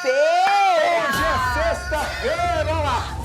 sexta-feira! Hoje é sexta-feira, olha lá!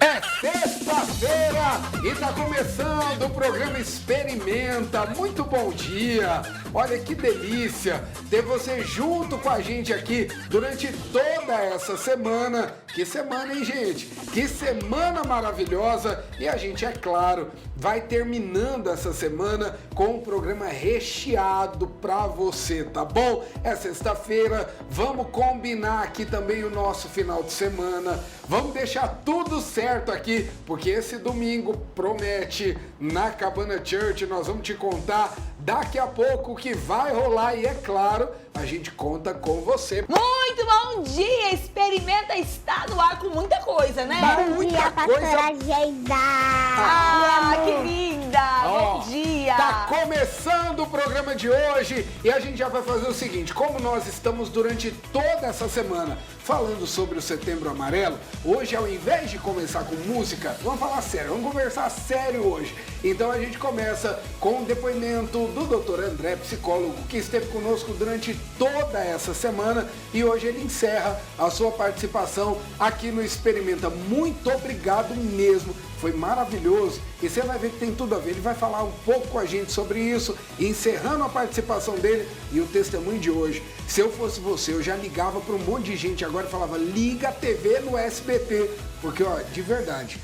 É sexta-feira e tá começando o programa Experimenta. Muito bom dia! Olha que delícia ter você junto com a gente aqui durante toda essa semana. Que semana, hein, gente? Que semana maravilhosa! E a gente, é claro, vai terminando essa semana com um programa recheado pra você, tá bom? É sexta-feira, vamos combinar aqui também o nosso final de semana. Vamos deixar tudo certo aqui, porque esse domingo promete na Cabana Church. Nós vamos te contar daqui a pouco o que vai rolar e, é claro, a gente conta com você. Muito bom dia! Experimenta estar no ar com muita coisa, né? Bom dia, pastora Geisa! Ah, que linda! Ó, Bom dia! Tá começando o programa de hoje e a gente já vai fazer o seguinte: como nós estamos durante toda essa semana falando sobre o Setembro Amarelo, hoje, ao invés de começar com música, vamos falar sério, vamos conversar sério hoje. Então a gente começa com o depoimento do Dr. André, psicólogo, que esteve conosco durante toda essa semana e hoje ele encerra a sua participação aqui no Experimenta. Muito obrigado mesmo, foi maravilhoso e você vai ver que tem tudo a ver. Ele vai falar um pouco com a gente sobre isso, encerrando a participação dele e o testemunho de hoje. Se eu fosse você, eu já ligava para um monte de gente agora e falava: liga a TV no SBT, porque ó, de verdade,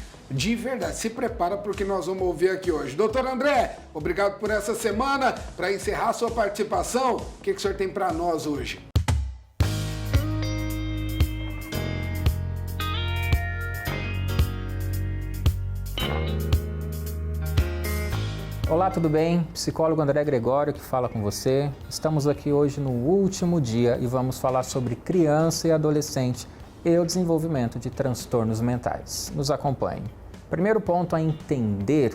se prepara porque nós vamos ouvir aqui hoje. Doutor André, obrigado por essa semana. Para encerrar sua participação, o que o senhor tem para nós hoje? Olá, tudo bem? Psicólogo André Gregório que fala com você. Estamos aqui hoje no último dia e vamos falar sobre criança e adolescente e o desenvolvimento de transtornos mentais. Nos acompanhe. Primeiro ponto a entender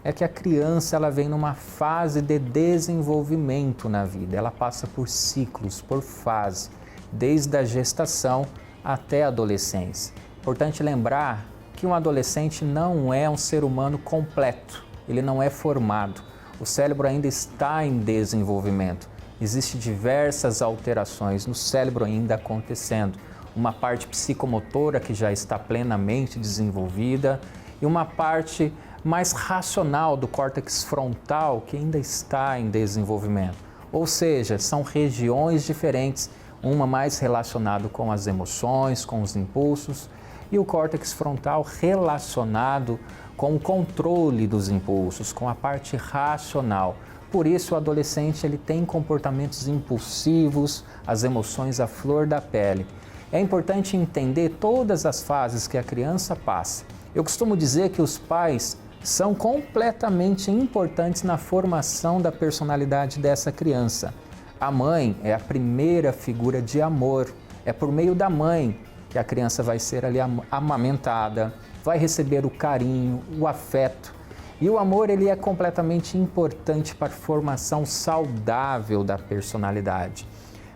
é que a criança ela vem numa fase de desenvolvimento na vida. Ela passa por ciclos, por fase, desde a gestação até a adolescência. Importante lembrar que um adolescente não é um ser humano completo. Ele não é formado, o cérebro ainda está em desenvolvimento. Existem diversas alterações no cérebro ainda acontecendo. Uma parte psicomotora que já está plenamente desenvolvida e uma parte mais racional do córtex frontal que ainda está em desenvolvimento. Ou seja, são regiões diferentes, uma mais relacionada com as emoções, com os impulsos, e o córtex frontal relacionado com o controle dos impulsos, com a parte racional. Por isso, o adolescente ele tem comportamentos impulsivos, as emoções à flor da pele. É importante entender todas as fases que a criança passa. Eu costumo dizer que os pais são completamente importantes na formação da personalidade dessa criança. A mãe é a primeira figura de amor. É por meio da mãe que a criança vai ser ali amamentada, vai receber o carinho, o afeto. E o amor ele é completamente importante para a formação saudável da personalidade.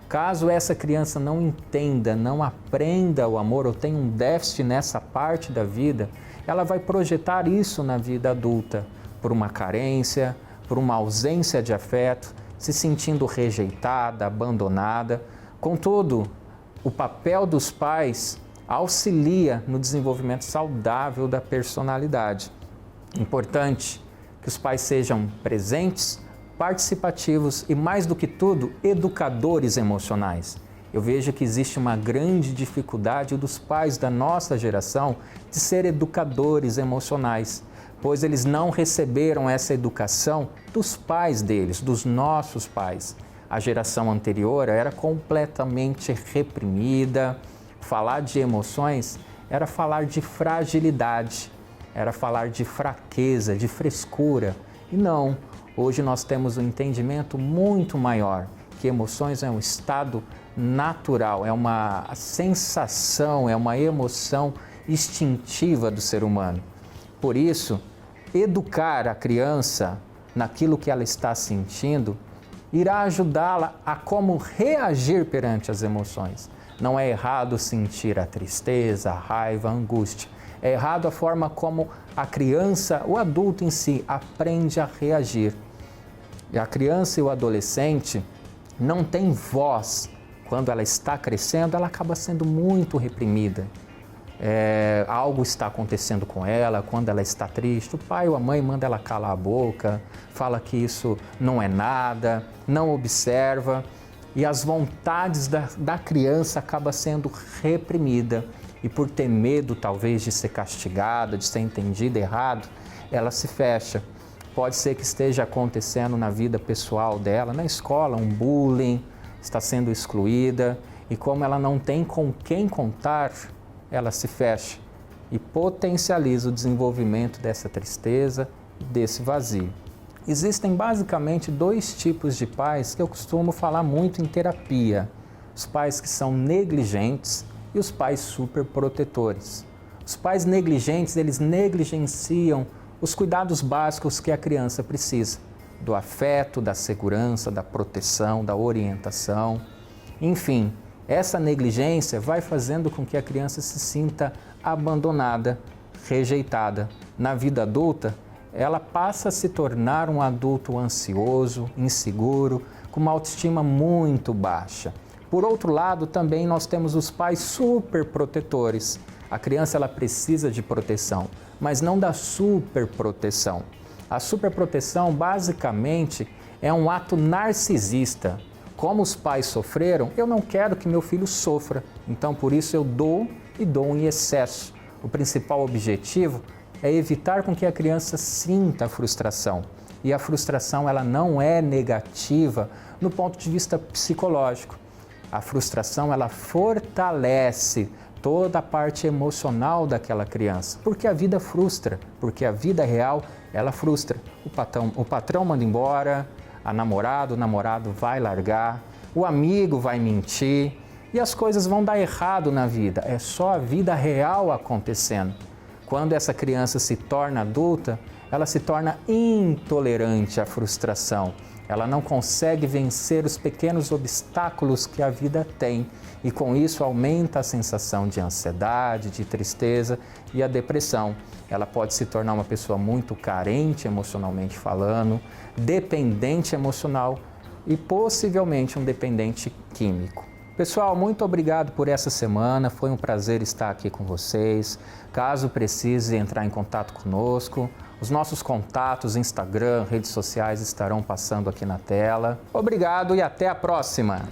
Caso essa criança não entenda, não aprenda o amor ou tenha um déficit nessa parte da vida, ela vai projetar isso na vida adulta, por uma carência, por uma ausência de afeto, se sentindo rejeitada, abandonada. Contudo, o papel dos pais auxilia no desenvolvimento saudável da personalidade. Importante que os pais sejam presentes, participativos e, mais do que tudo, educadores emocionais. Eu vejo que existe uma grande dificuldade dos pais da nossa geração de ser educadores emocionais, pois eles não receberam essa educação dos pais deles, dos nossos pais. A geração anterior era completamente reprimida. Falar de emoções era falar de fragilidade, era falar de fraqueza, de frescura. E não, hoje nós temos um entendimento muito maior, que emoções é um estado natural, é uma sensação, é uma emoção instintiva do ser humano. Por isso, educar a criança naquilo que ela está sentindo irá ajudá-la a como reagir perante as emoções. Não é errado sentir a tristeza, a raiva, a angústia. É errado a forma como a criança, o adulto em si, aprende a reagir. E a criança e o adolescente, não tem voz. Quando ela está crescendo, ela acaba sendo muito reprimida. Algo está acontecendo com ela, quando ela está triste, o pai ou a mãe manda ela calar a boca, fala que isso não é nada, não observa, e as vontades da criança acabam sendo reprimida. E por ter medo, talvez, de ser castigada, de ser entendida errado, ela se fecha. Pode ser que esteja acontecendo na vida pessoal dela, na escola, um bullying, está sendo excluída, e como ela não tem com quem contar, ela se fecha e potencializa o desenvolvimento dessa tristeza, desse vazio. Existem basicamente 2 tipos de pais que eu costumo falar muito em terapia. Os pais que são negligentes e os pais superprotetores. Os pais negligentes, eles negligenciam os cuidados básicos que a criança precisa, do afeto, da segurança, da proteção, da orientação, enfim. Essa negligência vai fazendo com que a criança se sinta abandonada, rejeitada. Na vida adulta, ela passa a se tornar um adulto ansioso, inseguro, com uma autoestima muito baixa. Por outro lado, também nós temos os pais superprotetores. A criança ela precisa de proteção, mas não da superproteção. A superproteção, basicamente, é um ato narcisista. Como os pais sofreram, eu não quero que meu filho sofra, então por isso eu dou e dou em excesso. O principal objetivo é evitar com que a criança sinta a frustração. E a frustração ela não é negativa no ponto de vista psicológico. A frustração ela fortalece toda a parte emocional daquela criança, porque a vida frustra, porque a vida real ela frustra. O patrão manda embora, o namorado vai largar, o amigo vai mentir e as coisas vão dar errado na vida. É só a vida real acontecendo. Quando essa criança se torna adulta, ela se torna intolerante à frustração. Ela não consegue vencer os pequenos obstáculos que a vida tem e com isso aumenta a sensação de ansiedade, de tristeza e a depressão. Ela pode se tornar uma pessoa muito carente emocionalmente falando, dependente emocional e possivelmente um dependente químico. Pessoal, muito obrigado por essa semana, foi um prazer estar aqui com vocês. Caso precise entrar em contato conosco, os nossos contatos, Instagram, redes sociais estarão passando aqui na tela. Obrigado e até a próxima!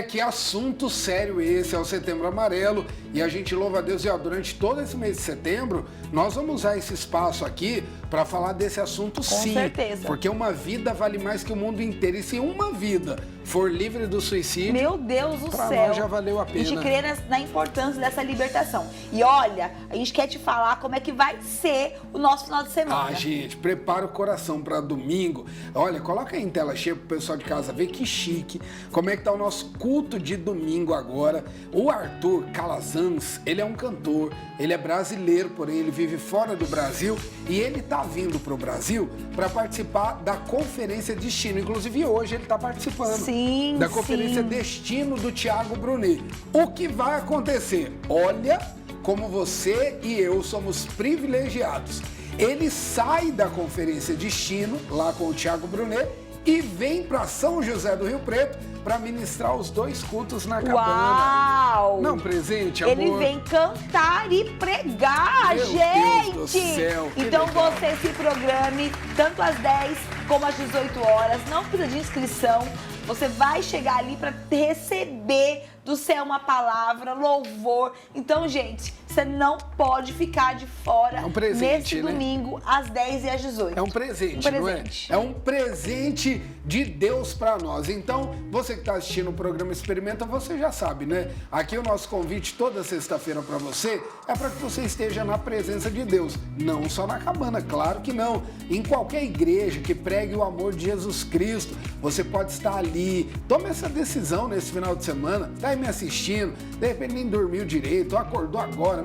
Que assunto sério esse, é o Setembro Amarelo, e a gente louva a Deus, e durante todo esse mês de setembro, nós vamos usar esse espaço aqui para falar desse assunto sim. Com certeza. Porque uma vida vale mais que o mundo inteiro, e se uma vida for livre do suicídio, meu Deus do céu, nós já valeu a pena. A gente crê na importância dessa libertação. E olha, a gente quer te falar como é que vai ser o nosso final de semana. Gente, prepara o coração para domingo. Olha, coloca aí em tela cheia pro pessoal de casa ver que chique, como é que tá o nosso culto de domingo agora. O Arthur Calazans, ele é um cantor, ele é brasileiro, porém ele vive fora do Brasil e ele tá vindo pro Brasil para participar da Conferência Destino. Inclusive hoje ele tá participando. Sim, da Conferência Destino do Thiago Brunet. O que vai acontecer? Olha como você e eu somos privilegiados. Ele sai da Conferência Destino, lá com o Thiago Brunet, e vem para São José do Rio Preto para ministrar os 2 cultos na cabana. Uau! Não, presente, amor. Ele vem cantar e pregar, Meu gente! Deus do céu, então legal. você se programe, tanto às 10 como às 18 horas, não precisa de inscrição. Você vai chegar ali para receber do céu uma palavra, louvor. Então, gente, você não pode ficar de fora nesse domingo, às 10 e às 18. É um presente, não é? É um presente de Deus para nós. Então, você que está assistindo o programa Experimenta, você já sabe, né? Aqui o nosso convite toda sexta-feira para você é para que você esteja na presença de Deus. Não só na cabana, claro que não. Em qualquer igreja que pregue o amor de Jesus Cristo, você pode estar ali. Tome essa decisão nesse final de semana. Tá aí me assistindo, de repente nem dormiu direito, acordou agora,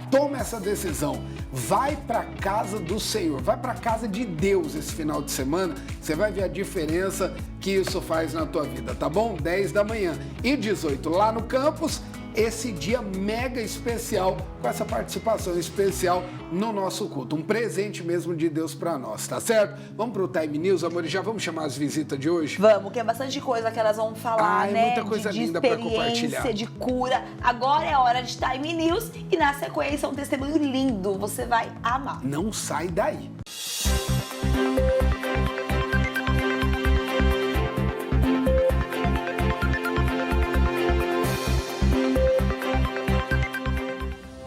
toma essa decisão. Vai para casa do Senhor, vai para casa de Deus esse final de semana. Você vai ver a diferença que isso faz na tua vida, tá bom? 10 da manhã e 18 lá no campus esse dia mega especial, com essa participação especial no nosso culto. Um presente mesmo de Deus para nós, tá certo? Vamos pro Time News, amor, e já vamos chamar as visitas de hoje? Vamos, que é bastante coisa que elas vão falar, né? Muita coisa de linda para compartilhar. experiência, de cura. Agora é a hora de Time News e na sequência um testemunho lindo. Você vai amar. Não sai daí.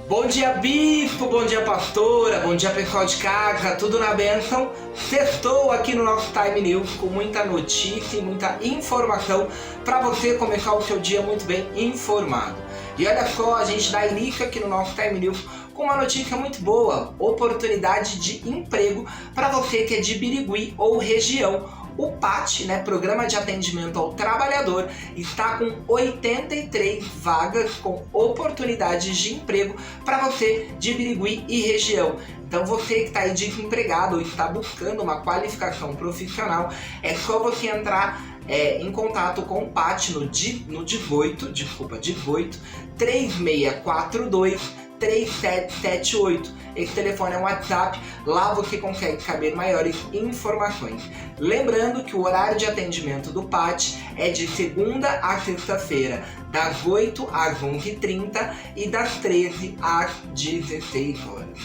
Bom dia, bispo, bom dia, pastora, bom dia, pessoal de casa, tudo na bênção. Sextou aqui no nosso Time News com muita notícia e muita informação para você começar o seu dia muito bem informado. E olha só, a gente dá início aqui no nosso Time News com uma notícia muito boa, oportunidade de emprego para você que é de Birigui ou região. O PAT, né, Programa de Atendimento ao Trabalhador, está com 83 vagas com oportunidades de emprego para você de Birigui e região. Então você que está aí desempregado ou está buscando uma qualificação profissional, é só você entrar em contato com o PAT no 18 3642 3778. Esse telefone é um WhatsApp, lá você consegue saber maiores informações. Lembrando que o horário de atendimento do PAT é de segunda a sexta-feira, das 8 às 11h30 e das 13 às 16 horas.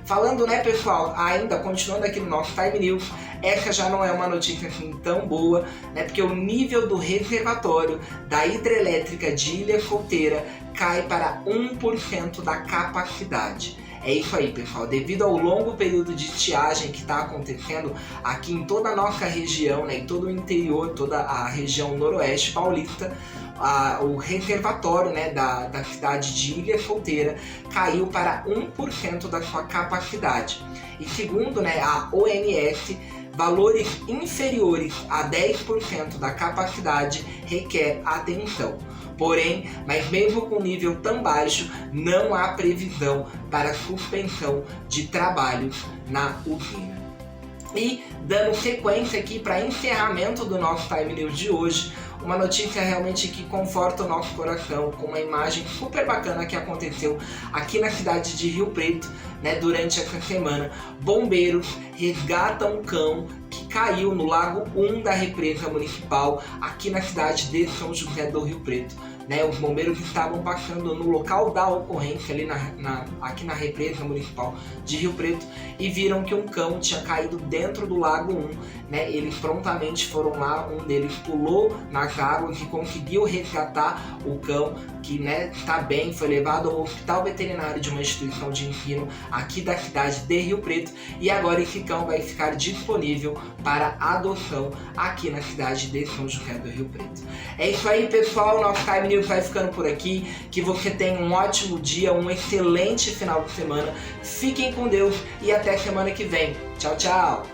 Falando, né, pessoal, ainda continuando aqui no nosso Time News, essa já não é uma notícia assim tão boa, né, porque o nível do reservatório da hidrelétrica de Ilha Solteira cai para 1% da capacidade. É isso aí, pessoal. Devido ao longo período de estiagem que está acontecendo aqui em toda a nossa região, né, em todo o interior, toda a região noroeste paulista, o reservatório, né, da cidade de Ilha Solteira caiu para 1% da sua capacidade. E segundo, né, a OMS, valores inferiores a 10% da capacidade requer atenção. Porém, mas mesmo com nível tão baixo, não há previsão para suspensão de trabalhos na usina. E dando sequência aqui para encerramento do nosso Time News de hoje, uma notícia realmente que conforta o nosso coração, com uma imagem super bacana que aconteceu aqui na cidade de Rio Preto, né, durante essa semana. Bombeiros resgatam um cão que caiu no Lago 1 da represa municipal, aqui na cidade de São José do Rio Preto. Né, os bombeiros estavam passando no local da ocorrência, ali aqui na represa municipal de Rio Preto, e viram que um cão tinha caído dentro do Lago 1. Né, eles prontamente foram lá, um deles pulou nas águas e conseguiu resgatar o cão, que, né, está bem, foi levado ao hospital veterinário de uma instituição de ensino aqui da cidade de Rio Preto, e agora esse cão vai ficar disponível para adoção aqui na cidade de São José do Rio Preto. É isso aí, pessoal, nosso Time News vai ficando por aqui. Que você tenha um ótimo dia, um excelente final de semana. Fiquem com Deus e até semana que vem. Tchau, tchau!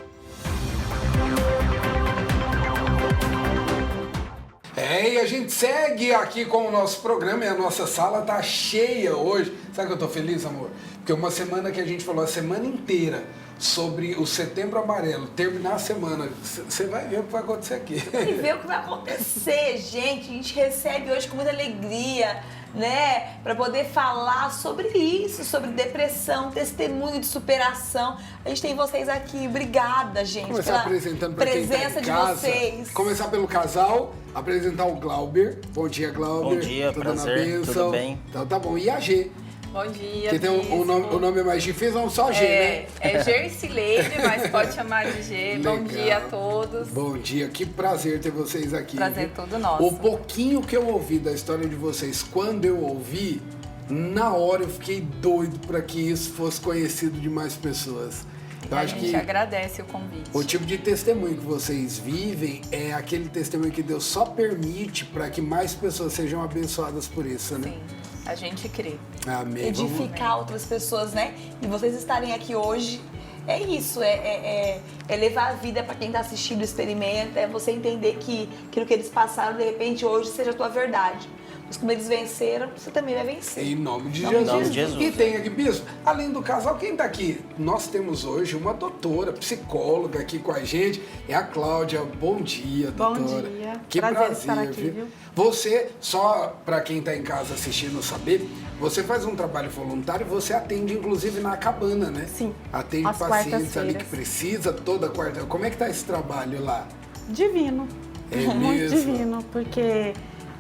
E a gente segue aqui com o nosso programa e a nossa sala tá cheia hoje. Sabe que eu tô feliz, amor? Porque uma semana que a gente falou a semana inteira sobre o Setembro Amarelo, terminar a semana, você vai ver o que vai acontecer aqui. E ver o que vai acontecer, gente. A gente recebe hoje com muita alegria, né, para poder falar sobre isso, sobre depressão, testemunho de superação. A gente tem vocês aqui. Obrigada, gente, começar pela apresentando pra presença quem tá em de casa. vocês. Começar pelo casal, apresentar o Glauber. Bom dia, Glauber. Bom dia, tudo prazer, na bênção. tudo bem? Então tá bom. E a G? Bom dia, Que tem o nome é mais difícil, não só G, né? É Gercileide, mas pode chamar de G. Legal. Bom dia a todos. Bom dia, que prazer ter vocês aqui. Prazer viu? todo nosso. O pouquinho que eu ouvi da história de vocês, quando eu ouvi, na hora eu fiquei doido para que isso fosse conhecido de mais pessoas. Eu A acho gente que agradece o convite. o tipo de testemunho que vocês vivem é aquele testemunho que Deus só permite para que mais pessoas sejam abençoadas por isso, né? Sim, a gente crê. Amém. Edificar outras pessoas, né? E vocês estarem aqui hoje é isso, é levar a vida para quem está assistindo o experimento, é você entender que aquilo que eles passaram, de repente, hoje seja a tua verdade. Mas como eles venceram, você também vai vencer. Em nome de Em nome Jesus. de Jesus. E tem aqui, bispo, além do casal, quem tá aqui? Nós temos hoje uma doutora, psicóloga aqui com a gente, é a Cláudia. Bom dia, doutora. Bom dia. Que Prazer estar aqui, viu? viu? Você, só para quem tá em casa assistindo saber, você faz um trabalho voluntário, você atende inclusive na cabana, né? Sim. Atende Às pacientes ali que quartas-feiras. precisa toda quarta. Como é que tá esse trabalho lá? Divino. É Muito mesmo? divino, porque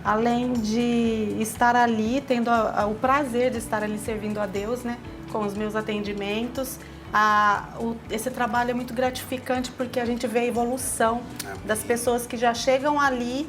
além de estar ali, tendo o prazer de estar ali servindo a Deus, né, com os meus atendimentos, esse trabalho é muito gratificante porque a gente vê a evolução das pessoas que já chegam ali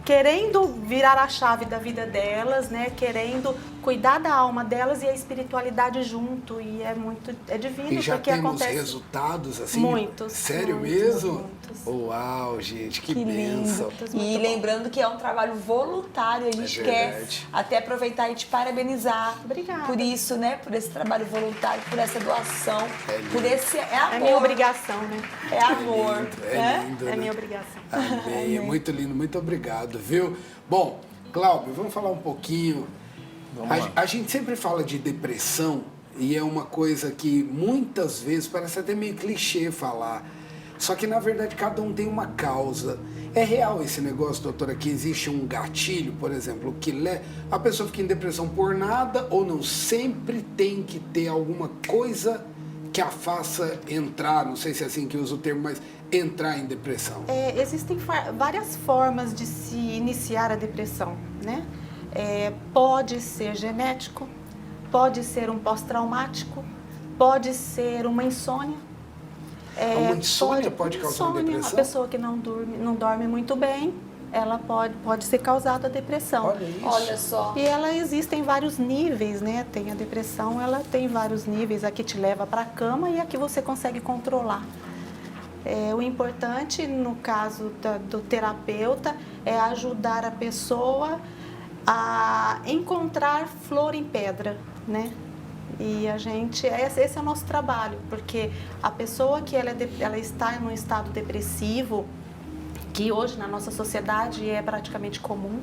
querendo virar a chave da vida delas, né, querendo cuidar da alma delas e a espiritualidade junto, e é divino E já porque temos acontece resultados assim? muitos. Sério muitos, mesmo? muitos. Uau, gente, que Que bênção. lindo. E lembrando que é um trabalho voluntário, a gente quer verdade. até aproveitar e te parabenizar. Obrigada. Por isso, né? Por esse trabalho voluntário, por essa doação, lindo. por esse É amor. minha obrigação, né? É amor. lindo, né? lindo, É né? minha obrigação. Amém, é muito lindo, muito obrigado, viu? Bom, Cláudio, vamos falar um pouquinho. A gente sempre fala de depressão e é uma coisa que muitas vezes parece até meio clichê falar. Só que na verdade cada um tem uma causa. É real esse negócio, doutora, que existe um gatilho, por exemplo, que a pessoa fica em depressão por nada ou não? Sempre tem que ter alguma coisa que a faça entrar, não sei se é assim que usa o termo, mas entrar em depressão. Existem várias formas de se iniciar a depressão, né? Pode ser genético, pode ser um pós-traumático, pode ser uma insônia. Uma insônia pode causar uma depressão? A pessoa que não dorme muito bem, ela pode ser causada a depressão. Olha isso. Olha só. E ela existe em vários níveis, né? Tem a depressão, ela tem vários níveis, a que te leva para a cama e a que você consegue controlar. O importante, no caso do terapeuta, é ajudar a pessoa a encontrar flor em pedra, né? E esse é o nosso trabalho, porque a pessoa que ela está em um estado depressivo, que hoje na nossa sociedade é praticamente comum,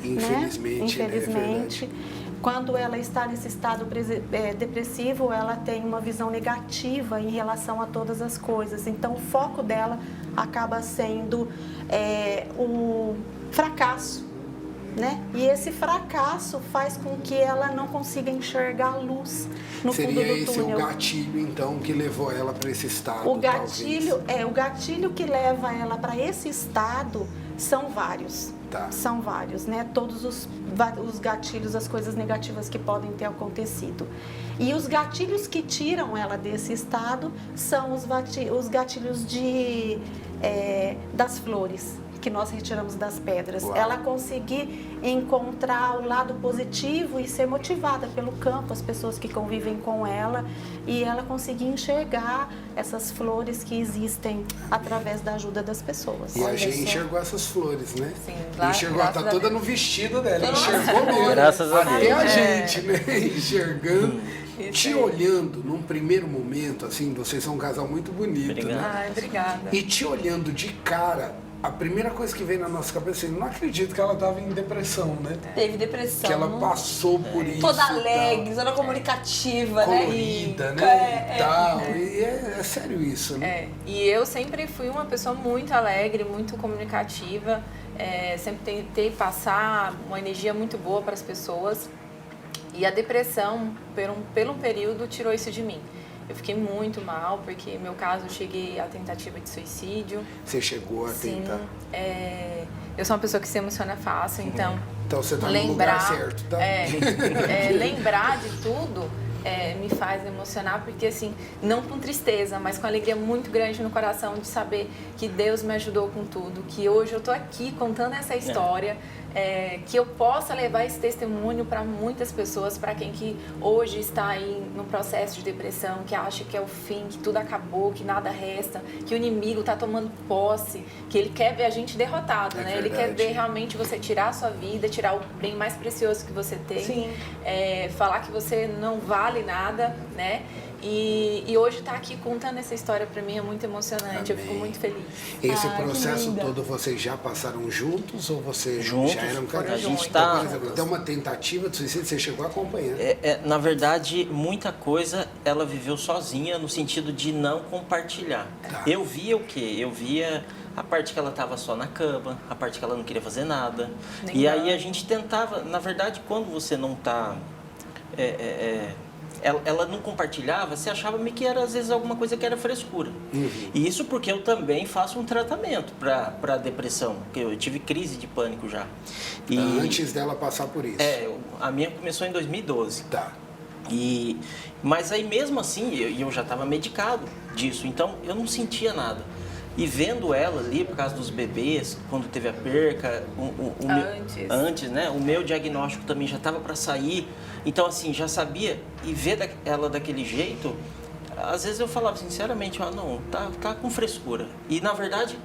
Infelizmente, né? Infelizmente. É verdade. Quando ela está nesse estado depressivo, ela tem uma visão negativa em relação a todas as coisas. Então, o foco dela acaba sendo o fracasso, né? E esse fracasso faz com que ela não consiga enxergar a luz no fundo Seria do esse túnel. o gatilho, então, que levou ela para esse estado, O gatilho, talvez. o gatilho que leva ela para esse estado são vários. Tá. São vários, né? Todos os gatilhos, as coisas negativas que podem ter acontecido. E os gatilhos que tiram ela desse estado são os gatilhos das flores que nós retiramos das pedras. Uau. Ela conseguir encontrar o lado positivo e ser motivada pelo campo, as pessoas que convivem com ela, e ela conseguir enxergar essas flores que existem através da ajuda das pessoas. E a Olha gente só. enxergou essas flores, né? Sim, Enxergou, graças tá a toda Deus. no vestido dela, Nossa. enxergou mesmo. Graças a Até Deus. a gente, né? Enxergando. Isso Te aí. olhando num primeiro momento, assim, vocês são um casal muito bonito, Obrigado. né? Ai, obrigada. E te olhando de cara, a primeira coisa que vem na nossa cabeça, eu não acredito que ela estava em depressão, né? Teve depressão. Que ela passou por isso. Toda e tal. alegre, toda comunicativa, né? Colorida, né? E tal. É. E é sério isso, né? E eu sempre fui uma pessoa muito alegre, muito comunicativa, sempre tentei passar uma energia muito boa para as pessoas. E a depressão, por um período, tirou isso de mim. Eu fiquei muito mal, porque no meu caso eu cheguei à tentativa de suicídio. Você chegou a Sim, tentar. eu sou uma pessoa que se emociona fácil, então Então você tá no lugar certo, tá? lembrar de tudo me faz emocionar, porque assim, não com tristeza, mas com alegria muito grande no coração de saber que Deus me ajudou com tudo, que hoje eu tô aqui contando essa história, que eu possa levar esse testemunho para muitas pessoas, para quem que hoje está aí no processo de depressão, que acha que é o fim, que tudo acabou, que nada resta, que o inimigo está tomando posse, que ele quer ver a gente derrotado, né? Ele quer ver realmente você tirar a sua vida, tirar o bem mais precioso que você tem, Sim. falar que você não vale nada, né? E hoje estar aqui contando essa história para mim é muito emocionante. Eu fico muito feliz. Esse que processo linda. todo vocês já passaram juntos ou você Juntos, já eram foram casados? juntos. A gente Então, tá- por exemplo, até uma tentativa de suicídio, você chegou a acompanhar. Na verdade, muita coisa ela viveu sozinha no sentido de não compartilhar. Tá. Eu via o quê? Eu via a parte que ela estava só na cama, a parte que ela não queria fazer nada. Nem E nada. aí a gente tentava, na verdade, quando você não está... Ela não compartilhava, você achava meio que era às vezes alguma coisa que era frescura. E isso porque eu também faço um tratamento para depressão, porque eu tive crise de pânico já. E, Antes dela passar por isso. a minha começou em 2012. Tá. Mas aí mesmo assim, eu já estava medicado disso, então eu não sentia nada. E vendo ela ali, por causa dos bebês, quando teve a perca, antes, né? O meu diagnóstico também já estava para sair. Então, assim, já sabia. E ver ela daquele jeito, às vezes eu falava sinceramente, não, tá com frescura. E, na verdade,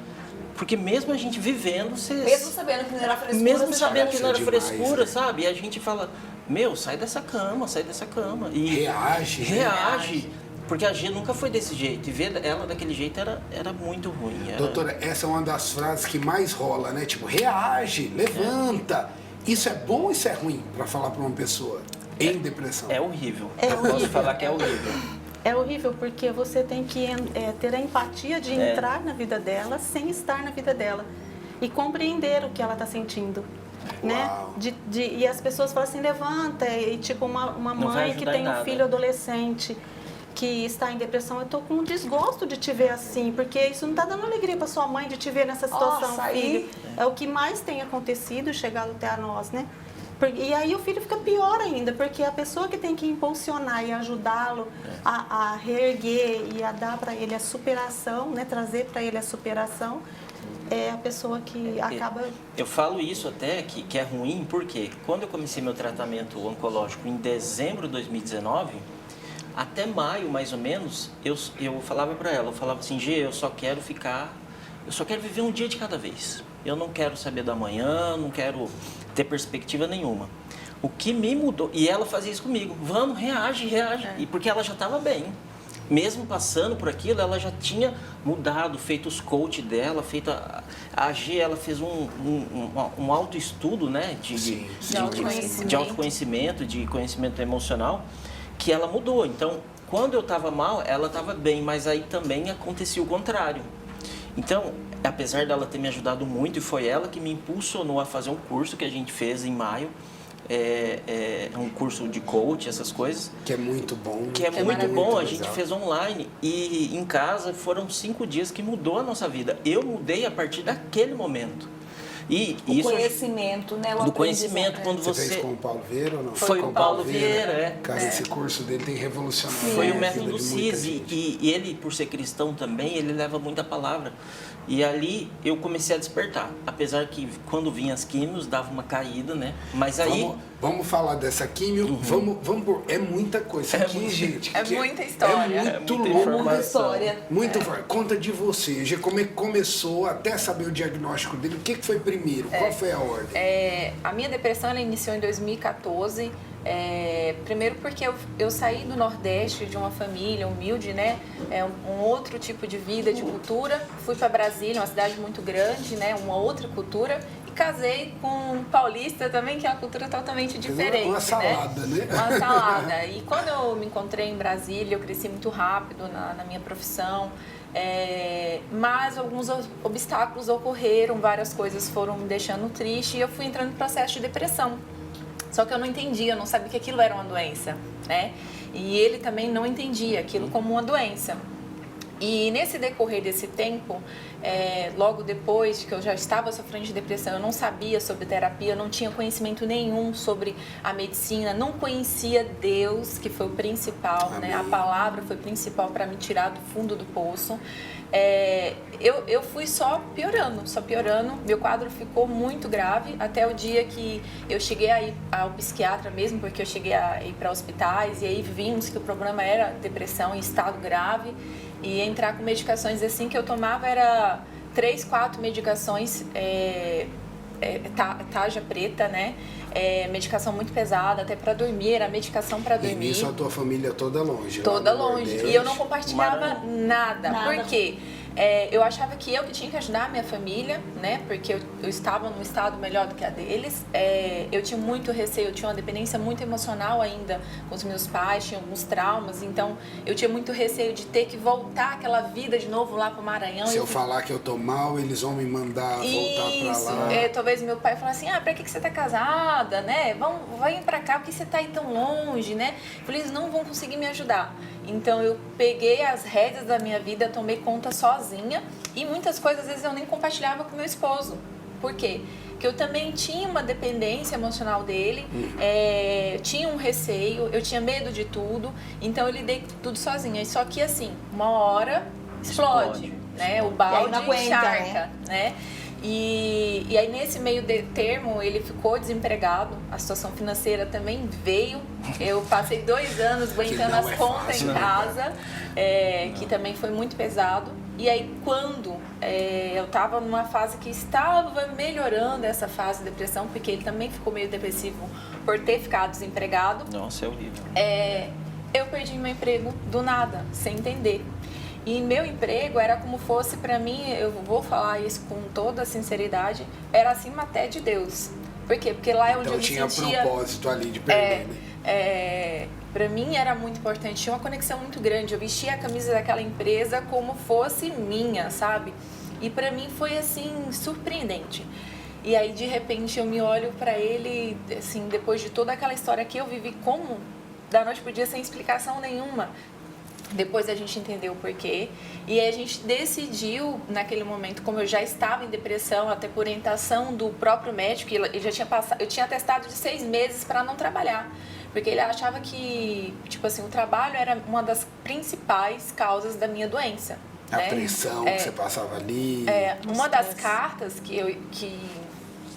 porque mesmo a gente vivendo... Mesmo sabendo que não era frescura, Mesmo você sabendo já- que não era demais, frescura, né? sabe? E a gente fala, sai dessa cama. E Reage, né? reage. Porque a G nunca foi desse jeito. E ver ela daquele jeito era muito ruim. Doutora, essa é uma das frases que mais rola, né? Tipo, reage, levanta. Isso é bom ou isso é ruim para falar para uma pessoa em depressão? É horrível. É Eu posso horrível. falar que é horrível. É horrível porque você tem que ter a empatia de entrar na vida dela sem estar na vida dela e compreender o que ela está sentindo, né? Uau. E as pessoas falam assim, levanta, e tipo uma Não vai mãe que ajudar tem em um nada. filho adolescente que está em depressão, eu tô com um desgosto de te ver assim, porque isso não está dando alegria para sua mãe de te ver nessa situação, Nossa, aí- filho. É o que mais tem acontecido, chegado até a nós, né? E aí o filho fica pior ainda, porque a pessoa que tem que impulsionar e ajudá-lo a reerguer e a dar para ele a superação, né, trazer para ele a superação, é a pessoa que acaba... Eu falo isso até que é ruim, porque quando eu comecei meu tratamento oncológico em dezembro de 2019, até maio mais ou menos, eu falava para ela, eu falava assim, Gê, eu só quero viver um dia de cada vez. Eu não quero saber da manhã, não quero ter perspectiva nenhuma. O que me mudou, e ela fazia isso comigo, vamos, reage. E porque ela já estava bem. Mesmo passando por aquilo, ela já tinha mudado, feito os coach dela, feito a G, ela fez um autoestudo, né, de autoconhecimento, de conhecimento emocional, que ela mudou. Então, quando eu estava mal, ela estava bem, mas aí também acontecia o contrário. Então, apesar dela ter me ajudado muito, e foi ela que me impulsionou a fazer um curso que a gente fez em maio, um curso de coach, essas coisas. Que é muito bom. Que é muito bom, legal. a gente fez online e em casa foram 5 dias que mudou a nossa vida. Eu mudei a partir daquele momento. E O isso conhecimento, né? O do conhecimento, aprendizado. quando Você você... fez com o Paulo Vieira ou não? Foi com o Paulo Vieira, Cara, esse curso dele tem revolucionado. Foi a o vida método de muita CIS gente. e ele, por ser cristão também, ele leva muita palavra. E ali eu comecei a despertar. Apesar que quando vinha as químios dava uma caída, né? Mas aí... Vamos falar dessa químio. Vamos por... É muita coisa. Isso aqui, gente. É que muita história. É muito muita louco. Muita história. Muito forte. Conta de você. Já como é que começou até saber o diagnóstico dele? O que foi primeiro? Qual foi a ordem? A minha depressão ela iniciou em 2014. Primeiro porque eu saí do Nordeste de uma família humilde, né? Um outro tipo de vida, de cultura. Fui para Brasília, uma cidade muito grande, né? Uma outra cultura. E casei com um paulista também, que é uma cultura totalmente diferente. Uma salada, né? Uma salada. E quando eu me encontrei em Brasília, eu cresci muito rápido na minha profissão. Mas alguns obstáculos ocorreram, várias coisas foram me deixando triste e eu fui entrando em processo de depressão. Só que eu não entendia, eu não sabia que aquilo era uma doença, né? E ele também não entendia aquilo como uma doença. E nesse decorrer desse tempo, logo depois que eu já estava sofrendo de depressão, eu não sabia sobre terapia, eu não tinha conhecimento nenhum sobre a medicina, não conhecia Deus, que foi o principal, né? A palavra foi principal para me tirar do fundo do poço. Eu fui só piorando, meu quadro ficou muito grave até o dia que eu cheguei a ir ao psiquiatra mesmo, porque eu cheguei a ir para hospitais e aí vimos que o problema era depressão em estado grave e entrar com medicações assim que eu tomava era 3, 4 medicações tarja preta, né? Medicação muito pesada, até para dormir, era medicação para dormir. E nisso a tua família toda longe. Toda longe. E eu não compartilhava nada. Por quê? Eu achava que eu que tinha que ajudar a minha família, né? Porque eu estava num estado melhor do que a deles. Eu tinha muito receio, eu tinha uma dependência muito emocional ainda com os meus pais, tinha alguns traumas. Então, eu tinha muito receio de ter que voltar aquela vida de novo lá pro Maranhão. Se eu falar que eu tô mal, eles vão me mandar voltar pra lá. Talvez meu pai falasse assim, pra que você tá casada, né? Vai pra cá, por que você tá aí tão longe, né? Eu falei, eles não vão conseguir me ajudar. Então eu peguei as rédeas da minha vida, tomei conta sozinha e muitas coisas às vezes eu nem compartilhava com meu esposo. Por quê? Porque eu também tinha uma dependência emocional dele, tinha um receio, eu tinha medo de tudo, então eu lidei tudo sozinha. Só que assim, uma hora explode. Né? O balde encharca, né? E aí nesse meio termo ele ficou desempregado, a situação financeira também veio, eu passei 2 anos aguentando as contas em casa, que também foi muito pesado. E aí quando eu estava numa fase que estava melhorando essa fase de depressão, porque ele também ficou meio depressivo por ter ficado desempregado. Nossa, é horrível. Eu perdi meu emprego do nada, sem entender. E meu emprego era como fosse para mim, eu vou falar isso com toda sinceridade, era acima até de Deus. Por quê? Porque lá é onde então, eu me tinha sentia... propósito ali de perder, né? Para mim era muito importante, tinha uma conexão muito grande. Eu vestia a camisa daquela empresa como fosse minha, sabe? E para mim foi assim, surpreendente. E aí de repente eu me olho para ele, assim, depois de toda aquela história que eu vivi, como da noite pro dia sem explicação nenhuma. Depois a gente entendeu o porquê e aí a gente decidiu naquele momento, como eu já estava em depressão, até por orientação do próprio médico, ele já tinha passado, eu tinha atestado de 6 meses para não trabalhar, porque ele achava que, tipo assim, o trabalho era uma das principais causas da minha doença. A pressão que você passava ali. Uma das cartas que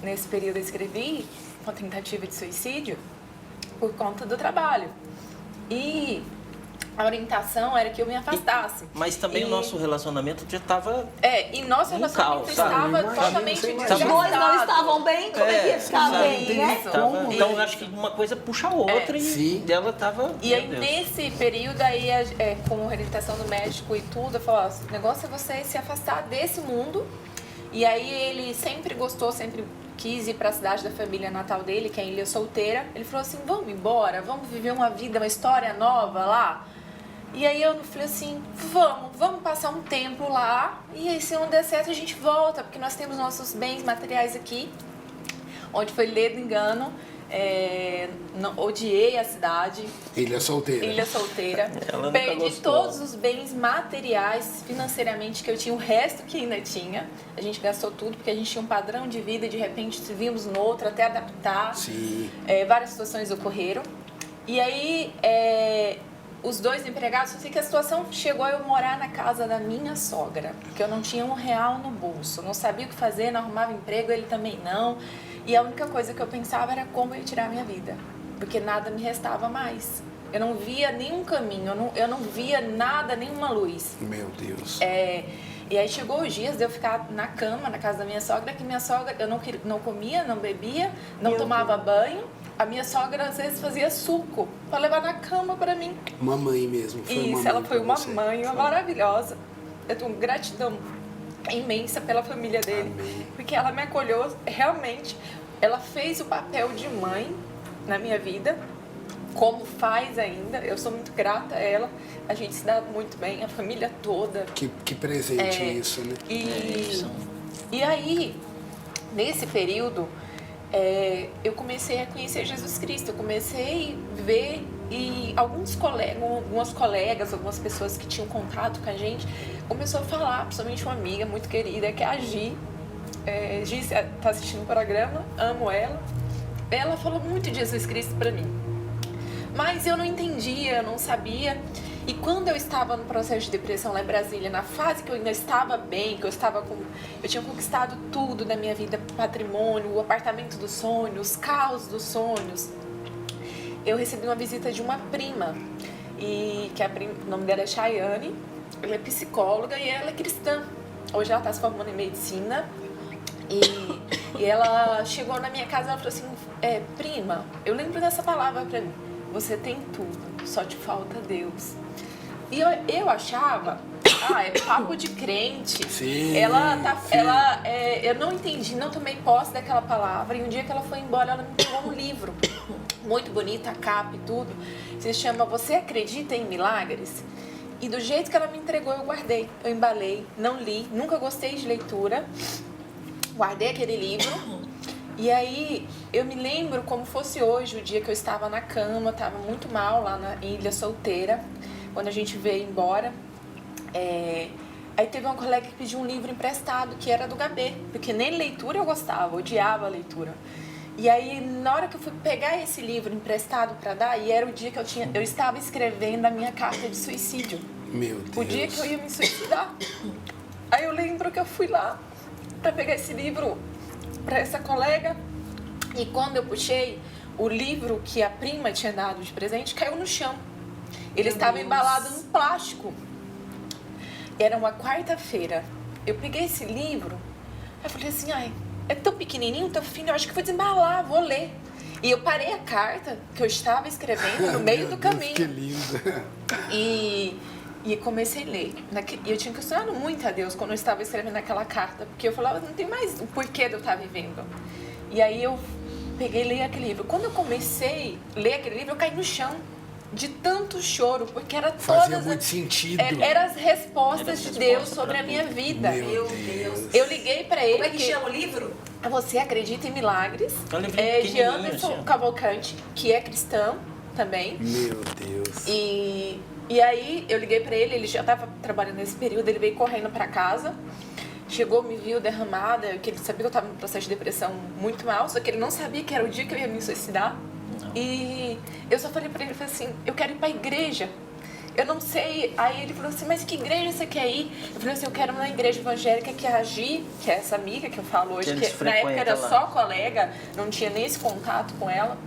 nesse período eu escrevi, uma tentativa de suicídio, por conta do trabalho. E a orientação era que eu me afastasse. Mas também o nosso relacionamento já estava... e nosso relacionamento estava totalmente desgastado. Os dois não estavam bem, como é que ia ficar bem, né? Então, eu acho que uma coisa puxa a outra e dela estava... E aí, nesse período, aí, com a orientação do médico e tudo, eu falei, o negócio é você se afastar desse mundo. E aí, ele sempre gostou, sempre quis ir para a cidade da família natal dele, que é a Ilha Solteira. Ele falou assim, vamos embora, vamos viver uma vida, uma história nova lá. E aí eu falei assim, vamos passar um tempo lá e aí se não der certo a gente volta, porque nós temos nossos bens materiais aqui, onde foi ledo engano, odiei a cidade. Ilha Solteira. Ilha Solteira. Perdi todos os bens materiais, financeiramente, que eu tinha, o resto que ainda tinha. A gente gastou tudo, porque a gente tinha um padrão de vida e de repente vimos no outro até adaptar. Sim. Várias situações ocorreram. E aí... os 2 empregados, eu sei que a situação chegou a eu morar na casa da minha sogra, porque eu não tinha R$1 no bolso, eu não sabia o que fazer, não arrumava emprego, ele também não. E a única coisa que eu pensava era como eu ia tirar a minha vida, porque nada me restava mais. Eu não via nenhum caminho, eu não via nada, nenhuma luz. Meu Deus. E aí chegou os dias de eu ficar na cama, na casa da minha sogra, que minha sogra, eu não comia, não bebia, não tomava banho. A minha sogra às vezes fazia suco para levar na cama para mim. Uma mãe mesmo. Ela foi uma mãe maravilhosa. Eu tenho gratidão imensa pela família dele. Amém. Porque ela me acolheu realmente. Ela fez o papel de mãe na minha vida, como faz ainda. Eu sou muito grata a ela. A gente se dá muito bem, a família toda. Que presente isso, né? E aí, nesse período... eu comecei a conhecer Jesus Cristo, eu comecei a ver e algumas colegas, algumas pessoas que tinham contato com a gente, começou a falar, principalmente uma amiga muito querida, que é a Gi. Gi está assistindo o programa, amo ela. Ela falou muito de Jesus Cristo para mim, mas eu não entendia, eu não sabia. E quando eu estava no processo de depressão lá em Brasília, na fase que eu ainda estava bem, que eu tinha conquistado tudo da minha vida, patrimônio, o apartamento dos sonhos, os carros dos sonhos, eu recebi uma visita de uma prima, o nome dela é Chayane, ela é psicóloga e ela é cristã. Hoje ela está se formando em medicina e E ela chegou na minha casa e ela falou assim, prima, eu lembro dessa palavra pra mim. Você tem tudo, só te falta Deus. E eu achava, é papo de crente. Sim, Eu não entendi, não tomei posse daquela palavra. E um dia que ela foi embora, ela me entregou um livro. Muito bonito, a capa e tudo. Se chama Você Acredita em Milagres? E do jeito que ela me entregou, eu guardei. Eu embalei, não li, nunca gostei de leitura. Guardei aquele livro. E aí, eu me lembro como fosse hoje, o dia que eu estava na cama, estava muito mal lá na Ilha Solteira, quando a gente veio embora. Aí teve uma colega que pediu um livro emprestado, que era do Gabê, porque nem leitura eu gostava, odiava a leitura. E aí, na hora que eu fui pegar esse livro emprestado para dar, e era o dia que eu estava escrevendo a minha carta de suicídio. Meu Deus. O dia que eu ia me suicidar. Aí eu lembro que eu fui lá para pegar esse livro para essa colega, e quando eu puxei, o livro que a prima tinha dado de presente caiu no chão. Ele estava embalado no plástico. Era uma quarta-feira. Eu peguei esse livro, aí eu falei assim, é tão pequenininho, tão fino, eu acho que vou desembalar, vou ler. E eu parei a carta que eu estava escrevendo no meio do caminho. Que lindo. E comecei a ler. E eu tinha questionado muito a Deus quando eu estava escrevendo aquela carta, porque eu falava, não tem mais o porquê de eu estar vivendo. E aí eu peguei e li aquele livro. Quando eu comecei a ler aquele livro, eu caí no chão de tanto choro, porque era Fazia muito sentido. Eram as respostas de Deus sobre a minha vida. Meu Deus. Eu liguei pra ele. Como é que chama o livro? Você Acredita em Milagres? É um livro De pequenininho, Anderson assim. Cavalcante, que é cristão também. Meu Deus. E aí eu liguei pra ele já estava trabalhando nesse período, ele veio correndo pra casa, chegou, me viu derramada, que ele sabia que eu estava num processo de depressão muito mal, só que ele não sabia que era o dia que eu ia me suicidar. E eu só falei pra ele, falei assim, eu quero ir pra igreja. Eu não sei. Aí ele falou assim, mas que igreja você quer ir? Eu falei assim, eu quero ir na igreja evangélica que a Gi, que é essa amiga que eu falo hoje, que na época era só colega, não tinha nem esse contato com ela,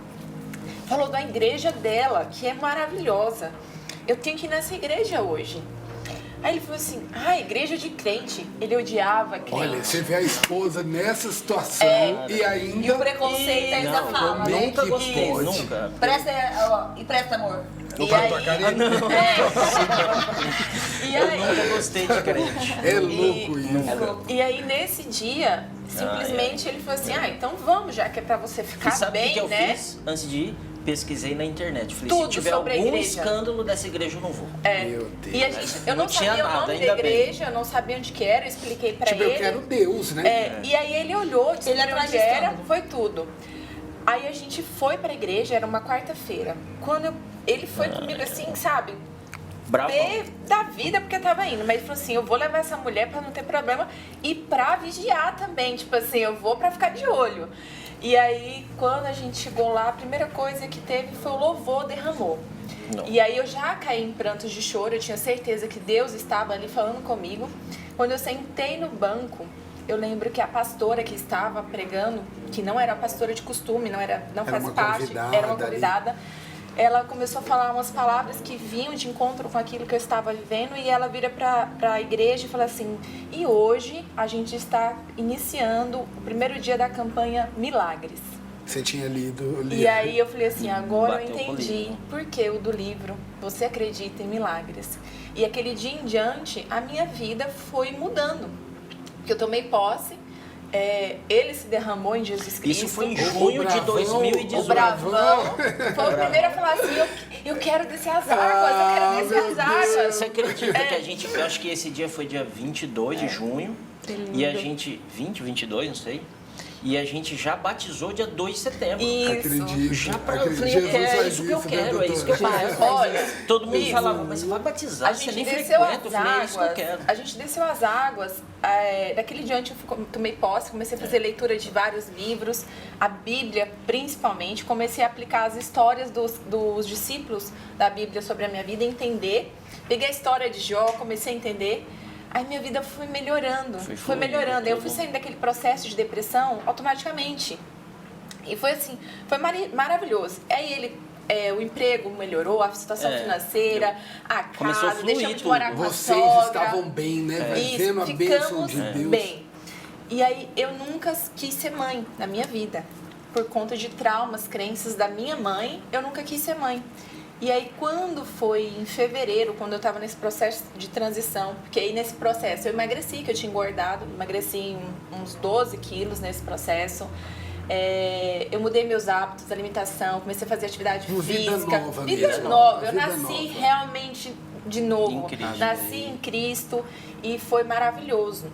falou da igreja dela, que é maravilhosa. Eu tenho que ir nessa igreja hoje. Aí ele falou assim, igreja de crente. Ele odiava crente. Olha, você vê a esposa nessa situação e ainda... E o preconceito ainda fala, né? Nunca que gostei, pode? nunca. Empresta amor. Não vai tua carinha? Eu nunca gostei de crente. É louco isso. É louco. E aí, nesse dia, simplesmente ele falou assim, então vamos, já que é pra você ficar E sabe bem, o que eu né? fiz antes de ir? Pesquisei na internet. Falei, Tudo se tiver sobre a algum igreja. escândalo dessa igreja, eu não vou. Meu Deus. E eu não tinha sabia o nada, nome da ainda bem. igreja, eu não sabia onde que era, eu expliquei pra Tipo, ele. eu quero Deus, né? E aí ele olhou, Ele descobriu atrás onde de era, escândalo. foi tudo. Aí a gente foi pra igreja, era uma quarta-feira. Quando ele foi comigo assim, sabe? Bravo. Da vida, porque eu tava indo. Mas ele falou assim, eu vou levar essa mulher pra não ter problema e pra vigiar também. Tipo assim, eu vou pra ficar de olho. E aí, quando a gente chegou lá, a primeira coisa que teve foi o louvor derramou. Não. E aí eu já caí em prantos de choro, eu tinha certeza que Deus estava ali falando comigo. Quando eu sentei no banco, eu lembro que a pastora que estava pregando, que não era a pastora de costume, não faz uma parte, convidada era uma ali. convidada, ela começou a falar umas palavras que vinham de encontro com aquilo que eu estava vivendo, e ela vira para a igreja e fala assim, e hoje a gente está iniciando o primeiro dia da campanha Milagres. Você tinha lido o livro. E aí eu falei assim, agora eu Bateu com o entendi livro. por que o do livro Você Acredita em Milagres. E aquele dia em diante, a minha vida foi mudando. Porque eu tomei posse, ele se derramou em Jesus Cristo. Isso foi em junho de 2018. O Bravão foi o primeiro a falar assim, eu quero descer as águas, eu quero descer as águas. Você acredita que a gente, eu acho que esse dia foi dia 22 de junho, e a gente, 22, não sei, e a gente já batizou dia 2 de setembro. Acredito. Já pra, eu Acredito. falei, Jesus é faz isso que eu né, quero, é isso que eu doutora? faço. Olha, todo mundo isso. falava, mas você vai batizar, A você gente nem desceu frequenta. as Eu falei, é isso que eu quero. águas. A gente desceu as águas. Daquele diante eu tomei posse, comecei a fazer leitura de vários livros, a Bíblia principalmente. Comecei a aplicar as histórias dos discípulos da Bíblia sobre a minha vida, entender. Peguei a história de Jó, comecei a entender. Aí minha vida foi melhorando, foi melhorando. Eu fui saindo daquele processo de depressão automaticamente. E foi assim, foi maravilhoso. Aí o emprego melhorou, a situação financeira, a Começou a casa, fluir deixamos de tudo. morar com a Vocês sogra. estavam bem, né? Isso, Vendo a bênção ficamos de Deus. bem. E aí eu nunca quis ser mãe na minha vida. Por conta de traumas, crenças da minha mãe, eu nunca quis ser mãe. E aí quando foi em fevereiro, quando eu estava nesse processo de transição, porque aí nesse processo eu emagreci, que eu tinha engordado, emagreci uns 12 quilos nesse processo. Eu mudei meus hábitos, alimentação, comecei a fazer atividade física. Vida nova. Eu nasci realmente de novo. Nasci em Cristo e foi maravilhoso.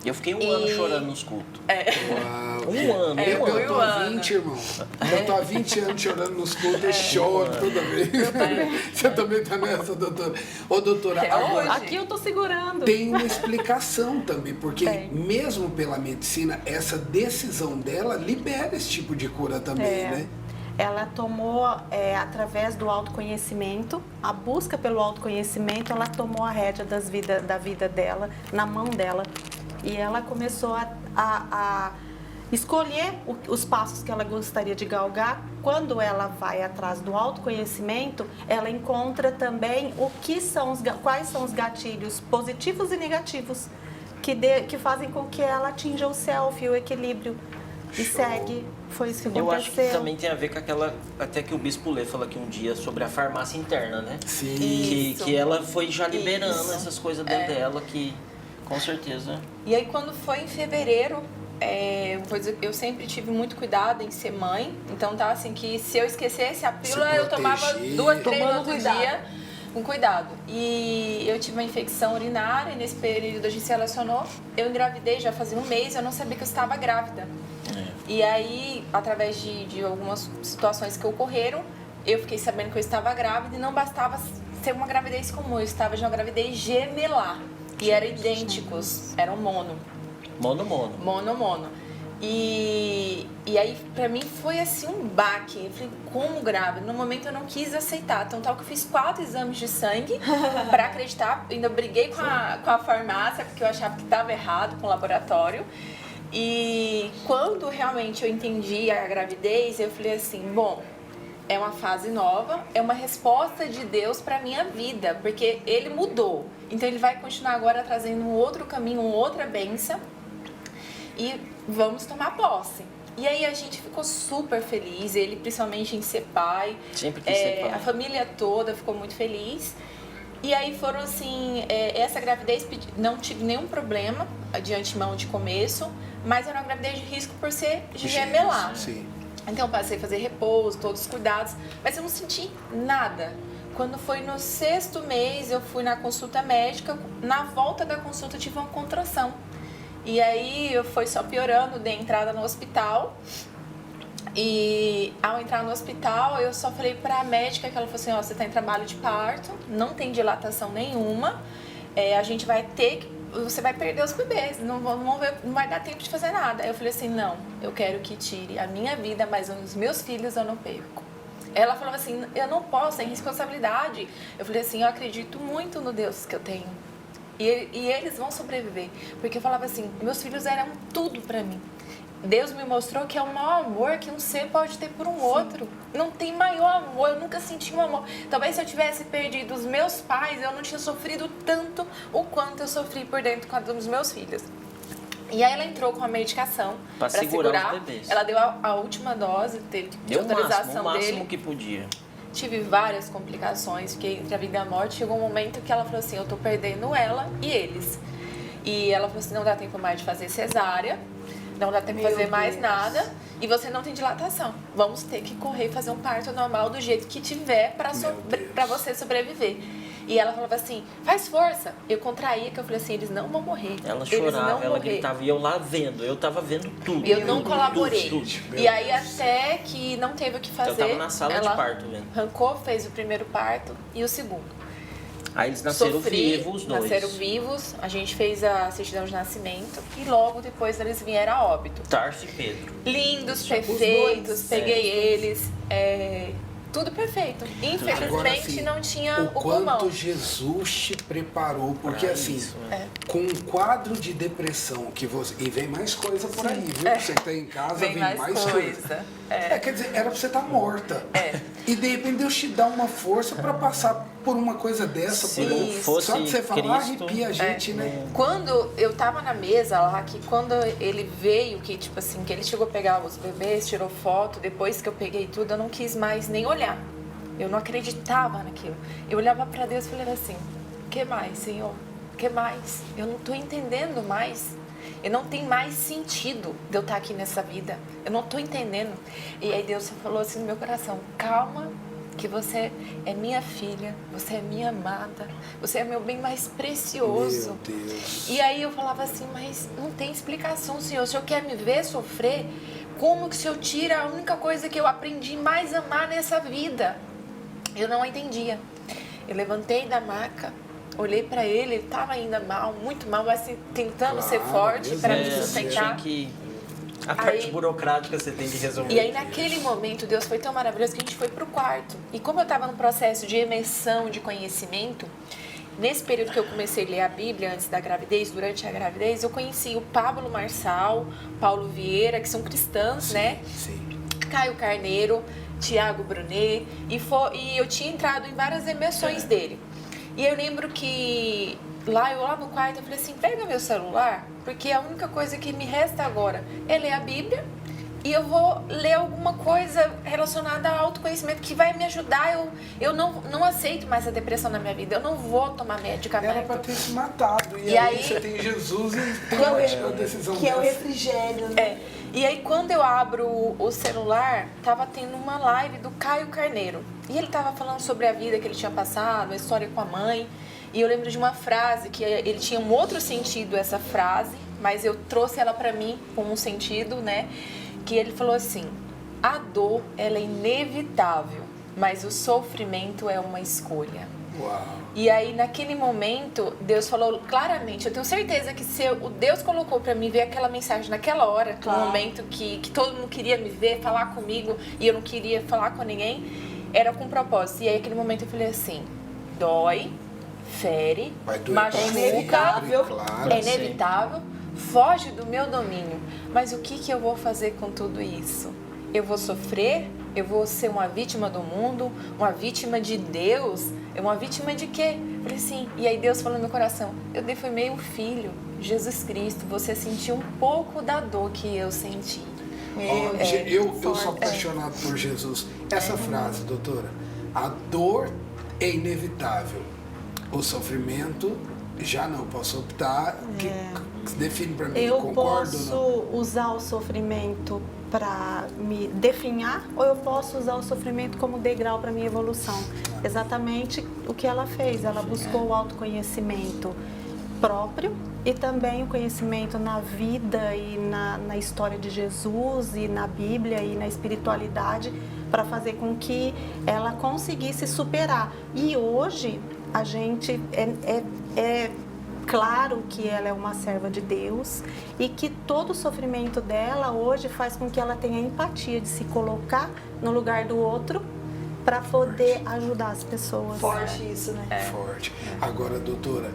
Eu fiquei um ano chorando nos cultos. Uau. Um ano. Eu tô há 20, irmão. Eu tô há 20 anos chorando nos cultos e choro toda vez. Você também tá nessa, doutora? Ô, doutora, agora, Aqui eu tô segurando. tem uma explicação também, porque mesmo pela medicina, essa decisão dela libera esse tipo de cura também, né? Ela tomou, através do autoconhecimento, a busca pelo autoconhecimento, ela tomou a rédea da vida dela, na mão dela. E ela começou a escolher os passos que ela gostaria de galgar. Quando ela vai atrás do autoconhecimento, ela encontra também quais são os gatilhos positivos e negativos que fazem com que ela atinja o self, o equilíbrio. E segue. Foi isso que aconteceu. Eu acho que também tem a ver com aquela, até que o Bispo Lê falou aqui um dia sobre a farmácia interna, né? Sim. Que ela foi já liberando essas coisas dentro dela, que com certeza. E aí quando foi em fevereiro, eu sempre tive muito cuidado em ser mãe. Então tá assim que se eu esquecesse a pílula, eu tomava 2, 3 no outro dia. Com cuidado. E eu tive uma infecção urinária e nesse período a gente se relacionou. Eu engravidei já fazia um mês, eu não sabia que eu estava grávida. E aí, através de algumas situações que ocorreram, eu fiquei sabendo que eu estava grávida e não bastava ser uma gravidez comum, eu estava de uma gravidez gemelar. E eram idênticos, eram mono. Mono. E aí, pra mim, foi assim um baque. Eu falei, como grávida? No momento eu não quis aceitar. Então, tal que eu fiz 4 exames de sangue pra acreditar. Ainda briguei com a farmácia, porque eu achava que estava errado com o laboratório. E quando realmente eu entendi a gravidez, eu falei assim, bom, é uma fase nova, é uma resposta de Deus pra minha vida, porque Ele mudou. Então, Ele vai continuar agora trazendo um outro caminho, uma outra bênção. E vamos tomar posse. E aí a gente ficou super feliz, ele principalmente em ser pai. Sempre quis ser pai. A família toda ficou muito feliz. E aí foram assim, essa gravidez não tive nenhum problema de antemão de começo, mas era uma gravidez de risco por ser gemelar. Sim. Então eu passei a fazer repouso, todos os cuidados, mas eu não senti nada. Quando foi no 6º mês, eu fui na consulta médica, na volta da consulta eu tive uma contração. E aí eu fui só piorando, dei entrada no hospital. E ao entrar no hospital, eu só falei pra médica que ela falou assim, ó, você tá em trabalho de parto, não tem dilatação nenhuma, a gente vai ter que, você vai perder os bebês, não vai dar tempo de fazer nada. Aí eu falei assim, não, eu quero que tire a minha vida, mas os meus filhos eu não perco. Ela falava assim, eu não posso, é responsabilidade. Eu falei assim, eu acredito muito no Deus que eu tenho. E eles vão sobreviver. Porque eu falava assim, meus filhos eram tudo pra mim. Deus me mostrou que é o maior amor que um ser pode ter por um outro. Não tem maior amor, eu nunca senti um amor. Talvez se eu tivesse perdido os meus pais, eu não tinha sofrido tanto o quanto eu sofri por dentro dos meus filhos. E aí ela entrou com a medicação pra segurar. Os bebês. Ela deu a última dose, teve que pedir autorização o máximo dele. que podia. Tive várias complicações, fiquei entre a vida e a morte. Chegou um momento que ela falou assim, eu tô perdendo ela e eles. E ela falou assim, não dá tempo mais de fazer cesárea, não dá tempo de fazer mais nada, e você não tem dilatação. Vamos ter que correr e fazer um parto normal do jeito que tiver pra você sobreviver. E ela falava assim, faz força. Eu contraía, que eu falei assim, eles não vão morrer. Ela chorava, ela gritava, e eu lá vendo, eu tava vendo tudo. E eu não colaborei. Tudo. E aí até que não teve o que fazer. Eu tava na sala de parto vendo. Arrancou, fez o primeiro parto e o segundo. Aí eles nasceram vivos, os dois. Nasceram vivos, a gente fez a certidão de nascimento e logo depois eles vieram a óbito. Tarso e Pedro. Lindos, perfeitos, peguei eles. Tudo perfeito. Infelizmente agora, assim, não tinha o quanto pulmão. Jesus te preparou, porque assim, isso, com um quadro de depressão que você... E vem mais coisa por aí, viu? Você que tá em casa, vem mais coisa. Quer dizer, era pra você estar morta. E de repente Deus te dá uma força pra passar por uma coisa dessa. Se por... não fosse Só de você falar, Cristo, arrepia a gente, né? Quando eu tava na mesa lá, que quando ele veio, que tipo assim, que ele chegou a pegar os bebês, tirou foto, depois que eu peguei tudo, eu não quis mais nem olhar. Eu não acreditava naquilo. Eu olhava pra Deus e falei assim, que mais, Senhor? Que mais? Eu não tô entendendo mais. Eu não tem mais sentido de eu estar aqui nessa vida. Eu não tô entendendo. E aí Deus falou assim no meu coração, calma, que você é minha filha, você é minha amada, você é meu bem mais precioso. Meu Deus. E aí eu falava assim, mas não tem explicação, Senhor. O Senhor quer me ver sofrer? Como que o Senhor tira a única coisa que eu aprendi mais a amar nessa vida? Eu não entendia. Eu levantei da maca, olhei pra ele estava ainda mal, muito mal, mas assim, tentando ser forte para me sustentar. A parte burocrática você tem que resolver. E aí naquele momento Deus foi tão maravilhoso que a gente foi pro quarto. E como eu estava no processo de imersão de conhecimento, nesse período que eu comecei a ler a Bíblia antes da gravidez, durante a gravidez, eu conheci o Pablo Marçal, Paulo Vieira, que são cristãos, Sim, né? sim. Caio Carneiro, Tiago Brunet, e eu tinha entrado em várias imersões dele. E eu lembro que lá no quarto eu falei assim, pega meu celular, porque a única coisa que me resta agora é ler a Bíblia e eu vou ler alguma coisa relacionada ao autoconhecimento que vai me ajudar. Eu não aceito mais a depressão na minha vida, eu não vou tomar medicamento. Era pra ter se matado. E E aí aí você tem Jesus e tem uma decisão Que é o dessa. refrigério, né? E aí quando eu abro o celular, tava tendo uma live do Caio Carneiro. E ele tava falando sobre a vida que ele tinha passado, a história com a mãe. E eu lembro de uma frase, que ele tinha um outro sentido, essa frase, mas eu trouxe ela pra mim com um sentido, né? Que ele falou assim, a dor, ela é inevitável, mas o sofrimento é uma escolha. Uau. E aí, naquele momento, Deus falou claramente, eu tenho certeza que se o Deus colocou pra mim ver aquela mensagem naquela hora, no momento que todo mundo queria me ver, falar comigo, e eu não queria falar com ninguém, era com propósito. E aí, naquele momento, eu falei assim, dói, fere, machuca, é inevitável, claro, é inevitável, foge do meu domínio. Mas o que eu vou fazer com tudo isso? Eu vou sofrer? Eu vou ser uma vítima do mundo? Uma vítima de Deus? Uma vítima de quê? Eu falei assim, e aí Deus falou no meu coração, eu defamei um filho, Jesus Cristo, você sentiu um pouco da dor que eu senti. Eu sou apaixonado por Jesus. Essa frase, doutora, a dor é inevitável, o sofrimento já não. Posso optar, define pra mim, Eu concordo posso ou não? usar o sofrimento para me definhar ou eu posso usar o sofrimento como degrau para minha evolução. Exatamente o que ela fez. Ela buscou o autoconhecimento próprio e também o conhecimento na vida e na história de Jesus e na Bíblia e na espiritualidade para fazer com que ela conseguisse superar. E hoje a gente é claro que ela é uma serva de Deus e que todo o sofrimento dela hoje faz com que ela tenha empatia de se colocar no lugar do outro para poder ajudar as pessoas. Forte isso, né? Forte. Agora, doutora,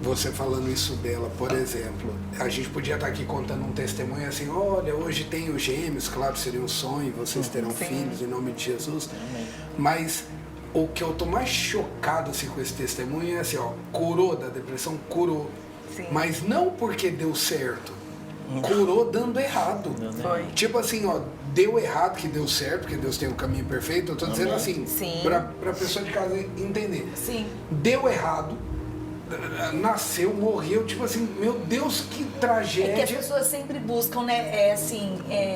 você falando isso dela, por exemplo, a gente podia estar aqui contando um testemunho assim, olha, hoje tem os gêmeos, claro, seria um sonho, vocês terão filhos em nome de Jesus, mas o que eu tô mais chocado assim, com esse testemunho é assim, ó, curou da depressão, curou, mas não porque deu certo, curou dando errado. Foi. Tipo assim, ó, deu errado que deu certo, porque Deus tem o caminho perfeito, eu tô dizendo assim, pra pessoa de casa entender. Sim. Deu errado, nasceu, morreu, tipo assim, meu Deus, que tragédia. É que as pessoas sempre buscam, né,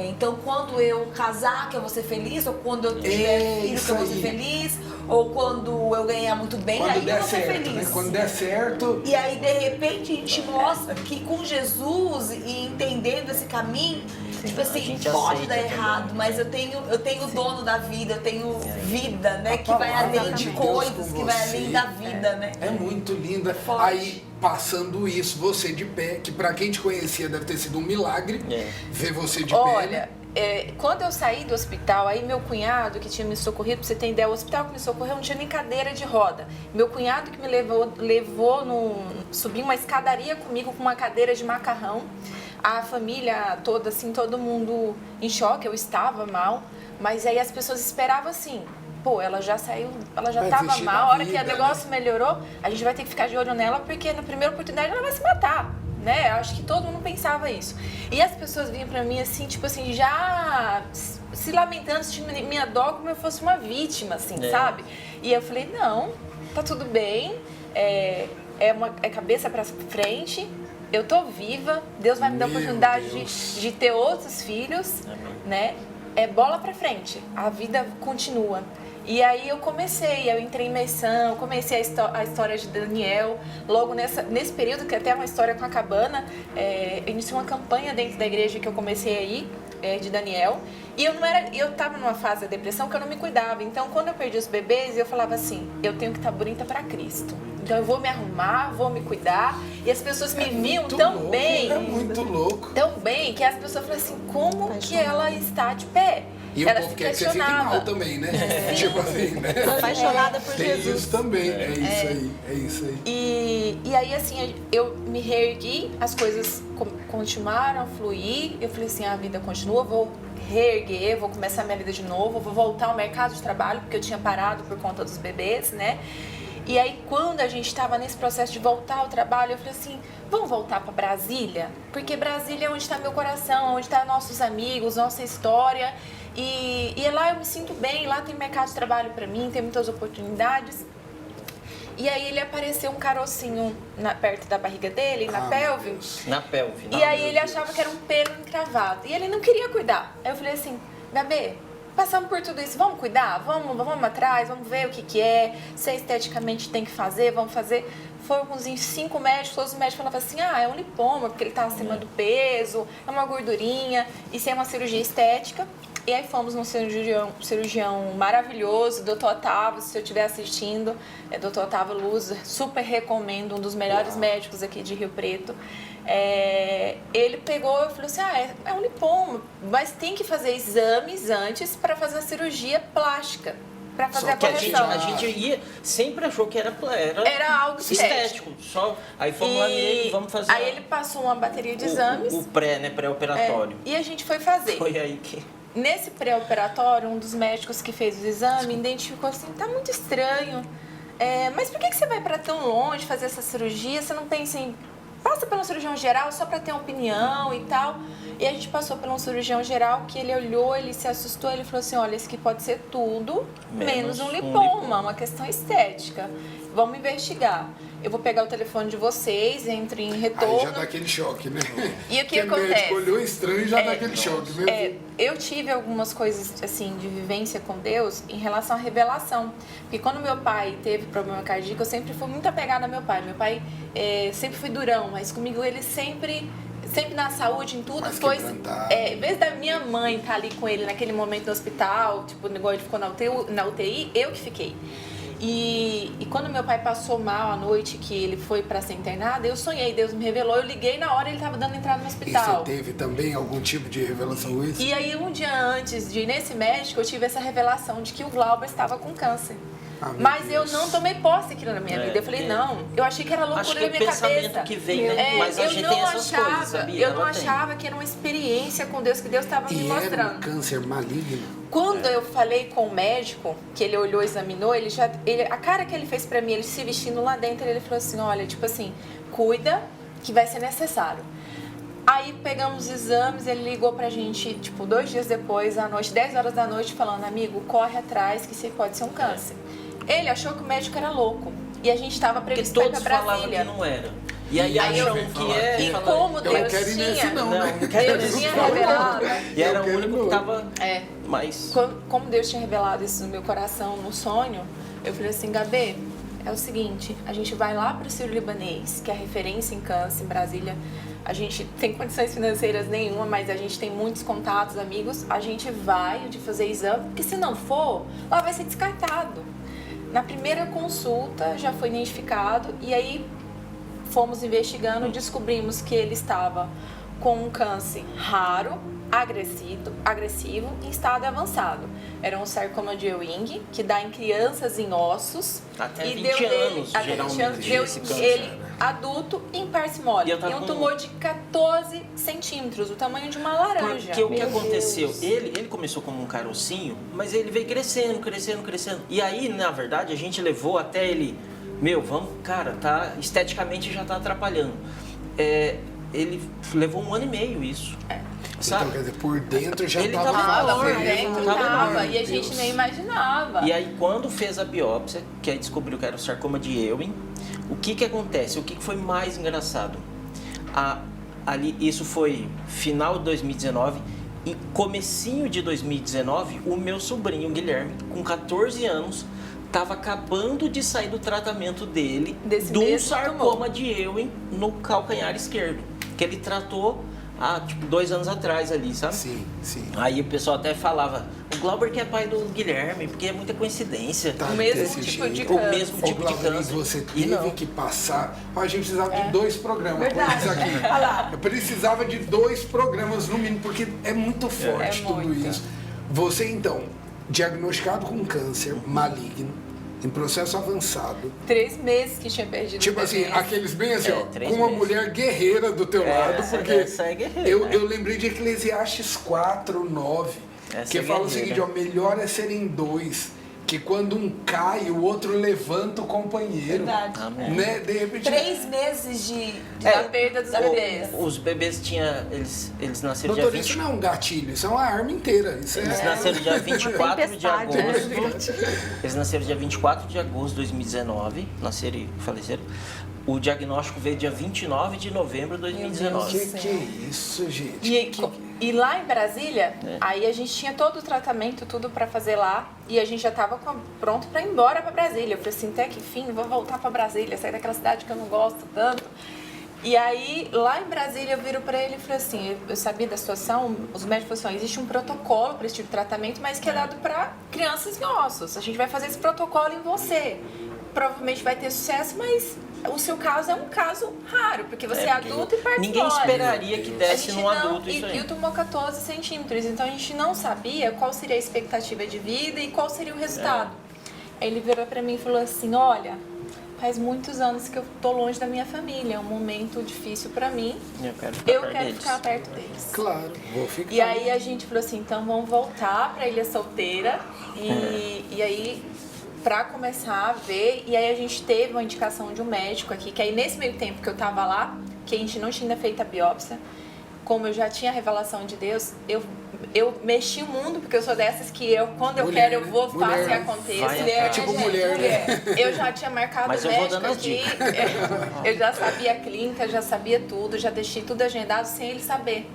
então quando eu casar que eu vou ser feliz, ou quando eu tiver filho que eu vou ser feliz, ou quando eu ganhar muito bem, quando aí der eu vou ser certo, feliz. né? Quando der certo. E aí, de repente, a gente mostra que com Jesus e entendendo esse caminho, tipo assim, pode dar errado, mas eu tenho o dono da vida, eu tenho vida, né, que vai além de coisas, que vai além da vida, né? É muito linda. Aí, passando isso, você de pé, que pra quem te conhecia deve ter sido um milagre, ver você de pé. Olha, quando eu saí do hospital, aí meu cunhado que tinha me socorrido, pra você ter ideia, o hospital que me socorreu não tinha nem cadeira de roda. Meu cunhado que me subiu uma escadaria comigo com uma cadeira de macarrão. A família toda, assim, todo mundo em choque, eu estava mal. Mas aí as pessoas esperavam assim, pô, ela já saiu, ela já Vai tava desistir mal, da a hora que vida, o negócio melhorou, a gente vai ter que ficar de olho nela, porque na primeira oportunidade ela vai se matar, né? Eu acho que todo mundo pensava isso. E as pessoas vinham pra mim assim, tipo assim, já se lamentando, sentindo minha dó como eu fosse uma vítima, assim, sabe? E eu falei, não, tá tudo bem, é cabeça pra frente, eu tô viva, Deus vai me dar a oportunidade de ter outros filhos, né? É bola pra frente, a vida continua. E aí eu entrei em imersão, comecei a história de Daniel. Logo nesse período, que até é uma história com a cabana, iniciou uma campanha dentro da igreja que eu comecei aí, de Daniel. E eu tava numa fase da depressão que eu não me cuidava. Então, quando eu perdi os bebês, eu falava assim, eu tenho que estar bonita pra Cristo. Então, eu vou me arrumar, vou me cuidar. E as pessoas me viam tão bem. É muito louco. Tão bem, que as pessoas falavam assim, como que ela está de pé? E o povo quer que você fique mal também, né? Tipo assim, né? Apaixonada por Tem Jesus. isso também, é isso aí. E aí, assim, eu me reergui, as coisas continuaram a fluir. Eu falei assim, a vida continua, vou reerguer, vou começar minha vida de novo, vou voltar ao mercado de trabalho, porque eu tinha parado por conta dos bebês, né? E aí, quando a gente estava nesse processo de voltar ao trabalho, eu falei assim, vamos voltar para Brasília? Porque Brasília é onde está meu coração, onde estão nossos amigos, nossa história. E lá eu me sinto bem, lá tem mercado de trabalho para mim, tem muitas oportunidades. E aí ele apareceu um carocinho perto da barriga dele, na pelve. Na pelve. E aí ele achava que era um pelo encravado. E ele não queria cuidar. Aí eu falei assim, Gabi, passamos por tudo isso, vamos cuidar? Vamos atrás, vamos ver o que é, se esteticamente tem que fazer, vamos fazer. Fomos em 5 médicos, todos os médicos falavam assim, é um lipoma, porque ele tá acima do peso, é uma gordurinha, isso é uma cirurgia estética. E aí fomos num cirurgião maravilhoso, Dr. Otávio, se eu estiver assistindo, Dr. Otávio Luz, super recomendo, um dos melhores médicos aqui de Rio Preto. Ele pegou e falou assim, é um lipoma, mas tem que fazer exames antes para fazer a cirurgia plástica, para fazer a correção. A gente sempre achou que era algo estético. Só, aí fomos lá nele, vamos fazer. Aí ele passou uma bateria de exames. O pré-operatório. E a gente foi fazer. Foi aí que... Nesse pré-operatório, um dos médicos que fez o exame identificou assim, tá muito estranho, mas por que você vai para tão longe fazer essa cirurgia? Você não pensa em... Passa pelo cirurgião geral só para ter uma opinião e tal. E a gente passou pelo um cirurgião geral que ele olhou, ele se assustou, ele falou assim, olha, isso aqui pode ser tudo menos um lipoma, uma questão estética. Vamos investigar. Eu vou pegar o telefone de vocês, entro em retorno. Aí já dá aquele choque, né? E o que acontece? O médico olhou estranho e já dá aquele choque, mesmo. Eu tive algumas coisas, assim, de vivência com Deus em relação à revelação. Porque quando meu pai teve problema cardíaco, eu sempre fui muito apegada ao meu pai. Meu pai sempre foi durão, mas comigo ele sempre na saúde, em tudo, foi... em vez da minha mãe estar ali com ele naquele momento no hospital, tipo, o negócio ele ficou na UTI, eu que fiquei. E quando meu pai passou mal à noite, que ele foi para ser internado, eu sonhei, Deus me revelou, eu liguei na hora, ele estava dando entrada no hospital. E você teve também algum tipo de revelação isso? E aí, um dia antes de ir nesse médico, eu tive essa revelação de que o Glauber estava com câncer. Mas Deus. Eu não tomei posse daquilo na minha vida. Eu falei, não, eu achei que era loucura da minha cabeça. Que vem, né? Mas a gente tem essas coisas, sabia? Eu não achava que era uma experiência com Deus, que Deus estava me mostrando. Era um câncer maligno? Quando eu falei com o médico, que ele olhou, examinou, a cara que ele fez pra mim, ele se vestindo lá dentro, ele falou assim, olha, tipo assim, cuida que vai ser necessário. Aí pegamos os exames, ele ligou pra gente, tipo, 2 dias depois, à noite, 10 horas da noite, falando, amigo, corre atrás que isso pode ser um câncer. Ele achou que o médico era louco. E a gente estava previsto para ir para Brasília. Que não era. E aí acham que é... E como Deus tinha revelado... E era o único que estava mais... Como Deus tinha revelado isso no meu coração, no sonho, eu falei assim, Gabi, é o seguinte, a gente vai lá para o Sírio-Libanês, que é a referência em câncer em Brasília. A gente tem condições financeiras nenhuma, mas a gente tem muitos contatos, amigos. A gente vai de fazer exame, porque se não for, lá vai ser descartado. Na primeira consulta já foi identificado e aí fomos investigando e descobrimos que ele estava com um câncer raro, agressivo em estado avançado. Era um sarcoma de Ewing, que dá em crianças em ossos. Até e 20 deu anos, geralmente, esse câncer. adulto em parsimolia. E eu tava E um com- tumor de 14 centímetros, o tamanho de uma laranja. Porque o que aconteceu? Ele começou como um carocinho, mas ele veio crescendo, crescendo, crescendo. E aí, na verdade, a gente levou até ele... vamos, cara, tá, esteticamente já tá atrapalhando. Ele levou 1 ano e meio isso. Sabe? Então, quer dizer, por dentro já Ele tava tava Por enorme, dentro tava tava, enorme, e a gente Deus. nem imaginava. E aí, quando fez a biópsia, que aí descobriu que era o sarcoma de Ewing, o que acontece? O que foi mais engraçado? Ali, isso foi final de 2019 e comecinho de 2019, o meu sobrinho Guilherme, com 14 anos, estava acabando de sair do tratamento dele Desse de um mesmo sarcoma de Ewing no calcanhar esquerdo, que ele tratou há, 2 anos atrás ali, sabe? Sim, sim. Aí o pessoal até falava, o Glauber que é pai do Guilherme, porque é muita coincidência. Tá O mesmo desse tipo de jeito. O câncer. mesmo Ô, tipo de Glauber, câncer. você E teve não. que passar. A gente precisava de 2 programas Verdade. com isso aqui. Olha lá. Eu precisava de 2 programas no mínimo, porque é muito forte É tudo muito. isso. Você, então, diagnosticado com câncer maligno, em processo avançado. 3 meses que tinha perdido Tipo o assim, bebê. aqueles bem assim, ó, 3 com uma meses. mulher guerreira do teu lado, porque essa é guerreira, eu, né? eu lembrei de Eclesiastes 4:9, Essa que é fala o guerreira. seguinte, ó, melhor é serem 2, que quando um cai, o outro levanta o companheiro. Verdade. Amém. Né? De repente, 3 meses de Da perda dos bebês. Os bebês tinham. Eles nasceram dia doutor, 20. isso não é um gatilho, isso é uma arma inteira. Isso Eles é... nasceram dia 24 de Tempestade, agosto. Eles nasceram dia 24 de agosto de 2019. Nasceram e faleceram. O diagnóstico veio dia 29 de novembro de 2019. Que é isso, gente? E lá em Brasília, aí a gente tinha todo o tratamento, tudo pra fazer lá, e a gente já tava pronto pra ir embora pra Brasília. Eu falei assim, até que fim, vou voltar pra Brasília, sair daquela cidade que eu não gosto tanto. E aí, lá em Brasília, eu viro pra ele e falei assim, eu sabia da situação, os médicos falaram assim, existe um protocolo pra esse tipo de tratamento, mas que é dado pra crianças e ossos. A gente vai fazer esse protocolo em você. Provavelmente vai ter sucesso, mas o seu caso é um caso raro, porque você é adulto e partimólia. Ninguém esperaria que A desse gente num não, adulto isso e aí. o tumor 14 centímetros, então a gente não sabia qual seria a expectativa de vida e qual seria o resultado. Aí ele virou pra mim e falou assim, olha, faz muitos anos que eu tô longe da minha família, é um momento difícil pra mim, Eu quero ficar eu perto quero deles. ficar perto deles. Claro, vou ficar. E aí a gente falou assim, então vamos voltar pra Ilha Solteira e aí pra começar a ver, e aí a gente teve uma indicação de um médico aqui, que aí nesse meio tempo que eu tava lá, que a gente não tinha feito a biópsia, como eu já tinha a revelação de Deus, eu mexi o mundo, porque eu sou dessas que quando eu Mulher, quero, eu vou, mulher, faço e né? aconteça. Vai Mulher, atrás. né, Tipo gente? mulher, né? Eu já tinha marcado Mas o eu vou médico dando as aqui, dicas. eu já sabia a clínica, já sabia tudo, já deixei tudo agendado sem ele saber.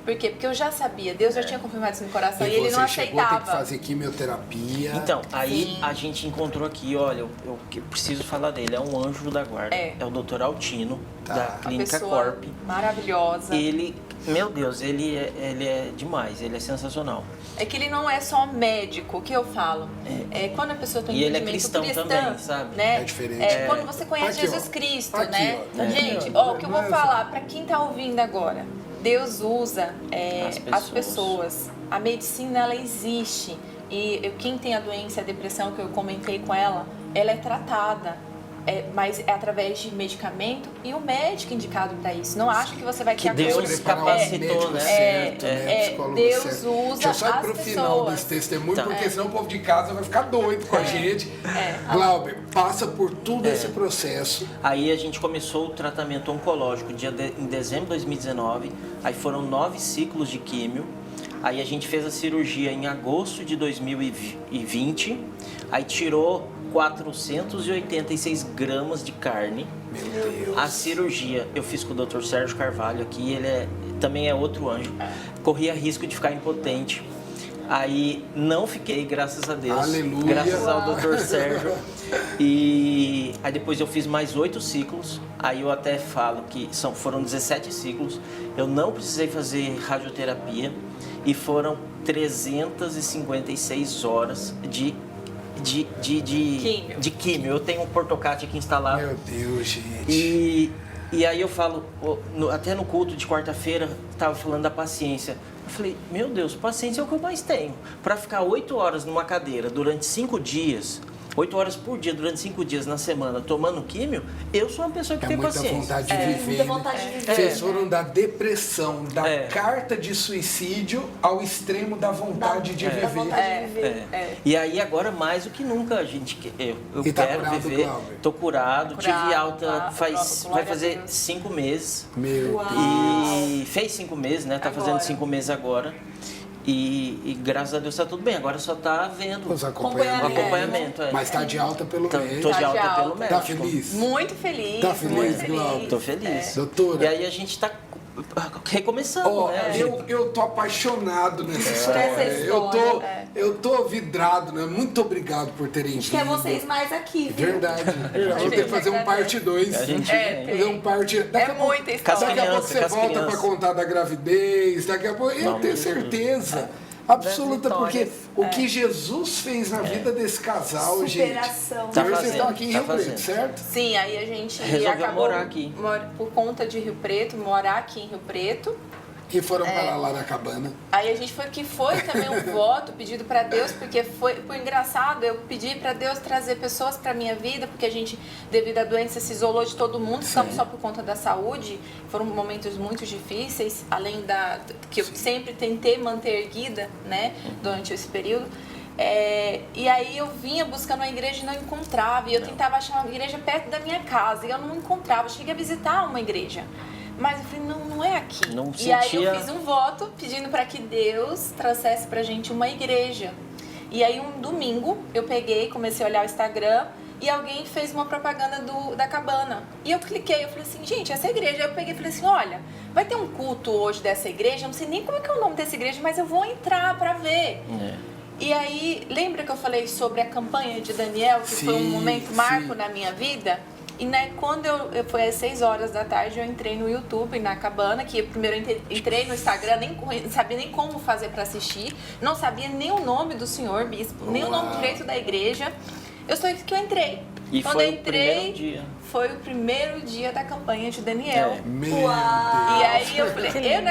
Por quê? Porque eu já sabia, Deus já tinha confirmado isso no coração e ele você não chegou a ter que aceitava. fazer quimioterapia. Então, aí Sim. a gente encontrou aqui, olha, eu preciso falar dele, é um anjo da guarda. É. É o Dr. Altino, Tá. da Uma Clínica pessoa Corp. maravilhosa. Ele, meu Deus, ele é demais, ele é sensacional. É que ele não é só médico, o que eu falo. É quando a pessoa tem um E ele é entendimento cristão também, sabe? Né? É diferente. É quando você conhece Aqui, Jesus ó. Cristo, Aqui, né? ó. Gente, Não, ó, o que eu vou não é falar pra quem tá ouvindo agora. Deus usa As as pessoas. A medicina, ela existe. E quem tem a doença, a depressão, que eu comentei com ela é tratada. Mas é através de medicamento e o médico indicado para isso. Não acha que você vai ter Que a Deus cura. Preparar o capacitou, médico né? certo, né? Psicólogo Deus certo. usa Deixa eu só ir as pro final pessoas. desse testemunho, Tá. porque senão o povo de casa vai ficar doido com a gente. Glauber, passa por tudo esse processo. Aí a gente começou o tratamento oncológico em dezembro de 2019, aí foram 9 ciclos de químio, aí a gente fez a cirurgia em agosto de 2020, aí tirou 486 gramas de carne. Meu Deus. A cirurgia eu fiz com o Dr. Sérgio Carvalho aqui, ele também é outro anjo, corria risco de ficar impotente. Aí não fiquei, graças a Deus. Aleluia. Graças ao Dr. Sérgio. E aí depois eu fiz mais 8 ciclos. Aí eu até falo que foram 17 ciclos. Eu não precisei fazer radioterapia. E foram 356 horas de químio. Eu tenho um portocate aqui instalado. Meu Deus, gente. E aí eu falo, até no culto de quarta-feira, estava falando da paciência. Eu falei, meu Deus, paciência é o que eu mais tenho. Para ficar 8 horas numa cadeira durante 5 dias, 8 horas por dia, durante 5 dias na semana, tomando químio, eu sou uma pessoa que tem muita paciência. vontade de viver. Muita né? vontade de viver. Vocês foram da depressão, da É. carta de suicídio ao extremo da vontade de Da viver. vontade de viver. E aí agora mais do que nunca a gente eu E tá quero curado, viver. Glauber? Tô curado, Tá tive curado, alta tá. vai Glória a fazer Deus. 5 meses. Meu E fez 5 meses, né? Tá Agora. fazendo 5 meses agora. E graças a Deus tá tudo bem. Agora só tá vendo Os o acompanhamentos. acompanhamento. É. Mas tá de alta pelo Tô médico. de alta Tá de pelo alta. médico. Tá feliz? Muito feliz. Tá feliz, muito Glauber? feliz. Tô feliz. Doutora. E aí a gente tá recomeçando, Ó, né? eu tô apaixonado nessa história. história, Eu tô vidrado, né? Muito obrigado por terem A vindo. gente quer vocês mais aqui, viu? Verdade. Vou ter que fazer um parte 2. A gente Fazer um parte. Daqui a pouco- muita história. Daqui a pouco Com você as volta crianças. pra contar da gravidez. Daqui a pouco. Eu tenho certeza. Absoluta, porque o que Jesus fez na vida desse casal, gente. Superação. Tá Hoje vocês fazendo, estão aqui em tá Rio Preto, fazendo. certo? Sim, aí a gente Resolveu acabou morar aqui. por conta de Rio Preto, morar aqui em Rio Preto. E foram para lá na cabana. Aí a gente foi também um voto pedido para Deus, porque foi engraçado, eu pedi para Deus trazer pessoas para minha vida, porque a gente, devido à doença, se isolou de todo mundo, ficamos só por conta da saúde. Foram momentos muito difíceis, além que eu sempre tentei manter erguida, né, durante esse período. E aí eu vinha buscando uma igreja e não encontrava, e eu tentava achar uma igreja perto da minha casa, e eu não encontrava. Eu cheguei a visitar uma igreja, mas eu falei, não é aqui. Não E aí eu sentia- fiz um voto pedindo para que Deus trouxesse pra gente uma igreja. E aí um domingo eu peguei, comecei a olhar o Instagram e alguém fez uma propaganda da cabana. E eu cliquei, eu falei assim, gente, essa igreja. Eu peguei e falei assim, olha, vai ter um culto hoje dessa igreja, eu não sei nem como é que é o nome dessa igreja, mas eu vou entrar pra ver. E aí, lembra que eu falei sobre a campanha de Daniel, que foi um Sim, momento marco sim. na minha vida? E né, quando eu foi às 6 horas da tarde, eu entrei no YouTube, na cabana, que primeiro eu entrei no Instagram, não sabia nem como fazer para assistir, não sabia nem o nome do senhor bispo, nem o nome direito da igreja. Eu só que eu entrei. E Quando foi eu o primeiro dia. foi o primeiro dia da campanha de Daniel. Meu E aí eu falei, Que lindo.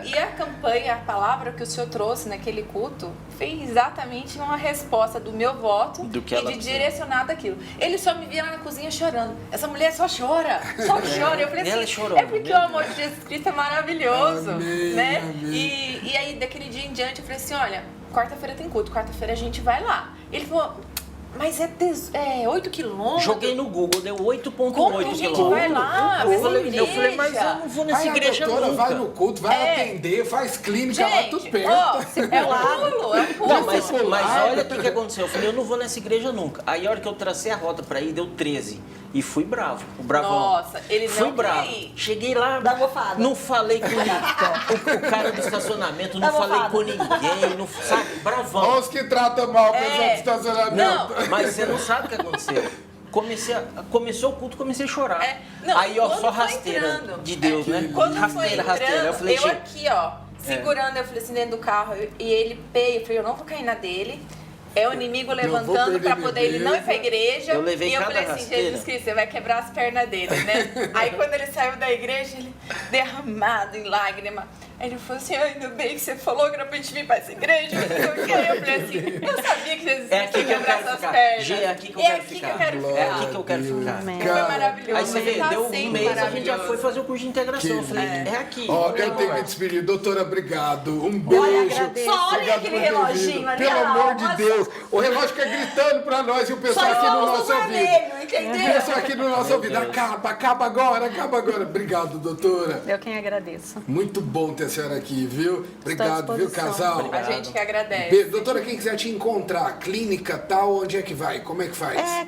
e a campanha, a palavra que o senhor trouxe naquele culto, foi exatamente uma resposta do meu voto Do que e ela de precisava. direcionar daquilo. Ele só me via lá na cozinha chorando. Essa mulher só chora, só chora. Eu falei Ela assim, chorou, é porque meu o amor de Jesus Cristo é maravilhoso, Amém, né? amém. E aí daquele dia em diante eu falei assim, olha, quarta-feira tem culto, quarta-feira a gente vai lá. Ele falou, mas é 8 quilômetros. Joguei no Google, deu 8,8 Como que a gente quilômetros. vai lá? Eu Essa falei, mas igreja? eu não vou nessa Aí igreja a doutora nunca. vai no culto, vai atender, faz clínica lá, tudo Gente, perto. ó, é um pulo, é um pulo. Não, mas Discipulado. olha o que aconteceu. Eu falei, eu não vou nessa igreja nunca. Aí a hora que eu tracei a rota pra ir, deu 13. E fui bravo, o bravão. Nossa, ele não Fui bravo. queria ir. Cheguei lá, Dá mofada. não falei com o cara do estacionamento, não Dá falei mofada. com ninguém, não, sabe, bravão. Olha os que tratam mal o pessoal do estacionamento. Não. Mas você não sabe o que aconteceu. Começou o culto, comecei a chorar. Não, Aí, ó, quando só foi rasteira entrando, de Deus, né? Quando Rasteira, foi entrando, Eu falei, eu gente, aqui, ó, segurando, eu falei assim, dentro do carro, e ele eu falei, eu não vou cair na dele. É o inimigo levantando perder pra minha poder ele não ir pra igreja. Eu levei e eu cada falei assim, rasteira. Jesus Cristo, você vai quebrar as pernas dele, né? Aí quando ele saiu da igreja, ele derramado em lágrima. Aí ele falou assim, ainda bem que você falou que era pra gente vir pra essa igreja. Eu falei assim, eu sabia que Jesus É Cristo aqui ia que eu quebrar quero essas ficar. pernas. Gê, é aqui que eu É quero aqui que ficar. eu quero É ficar. aqui que eu quero ficar. Amém. Foi maravilhoso. Aí você vê, Tá deu um sempre mês, a gente já maravilhoso. foi fazer o curso de integração. Eu falei, é aqui. Ó, eu tenho que me despedir. Doutora, obrigado. Um beijo. agradeço. Só olha Obrigado aquele por ter reloginho vindo. ali, Pelo ó, amor de mas- Deus. O relógio fica gritando pra nós e o pessoal Só aqui no vamos no nosso ouvido. vermelho, O entendeu? pessoal aqui no nosso ouvido. Acaba agora, acaba agora. Obrigado, doutora. Eu quem agradeço. Muito bom ter a senhora aqui, viu? Obrigado, viu, disposição. casal? A gente que agradece. Beijo. Doutora, quem quiser te encontrar, clínica tal, onde é que vai? Como é que faz? É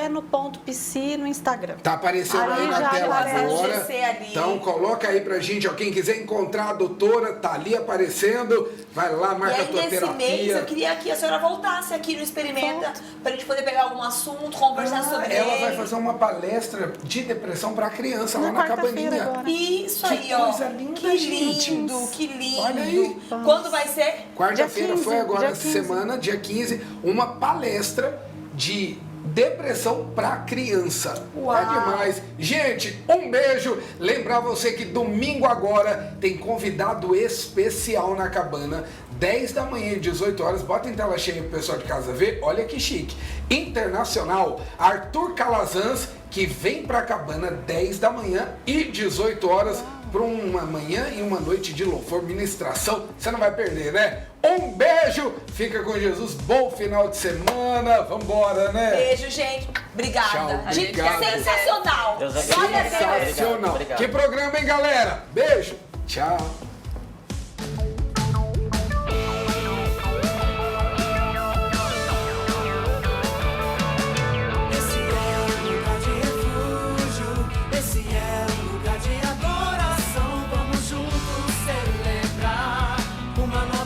claudiobueno.pc no Instagram. Tá aparecendo Ali aí na já tela aparece. agora. GC ali. Então coloca aí pra gente, ó. Quem quiser encontrar a doutora, tá ali aparecendo. Vai lá, E marca a aí, tua nesse terapia. mês, eu queria que a senhora voltasse aqui no Experimenta pra gente poder pegar algum assunto, conversar sobre Ela ele. vai fazer uma palestra de depressão pra criança lá Na na quarta-feira cabaninha. agora. Isso Que aí, ó. coisa linda, que gente. lindo, que lindo. Olha aí. Quando vai ser? Quarta-feira Dia 15, foi agora, dia essa 15. semana, dia 15, uma palestra de depressão para criança. Uau. É demais. Gente, um beijo. Lembrar você que domingo agora tem convidado especial na cabana. 10 da manhã e 18 horas. Bota em tela cheia pro pessoal de casa ver. Olha que chique. Internacional, Arthur Calazans, que vem pra cabana 10 da manhã e 18 horas para uma manhã e uma noite de louvor, ministração. Você não vai perder, né? Um beijo, fica com Jesus, bom final de semana, vambora, né? Beijo, gente. Obrigada. Tchau, A gente obrigado. é sensacional. Deus abençoe. Glória a Deus. Sensacional. Obrigado. Que programa, hein, galera? Beijo, tchau. Esse é um lugar de refúgio, esse é um lugar de adoração. Vamos juntos celebrar uma nova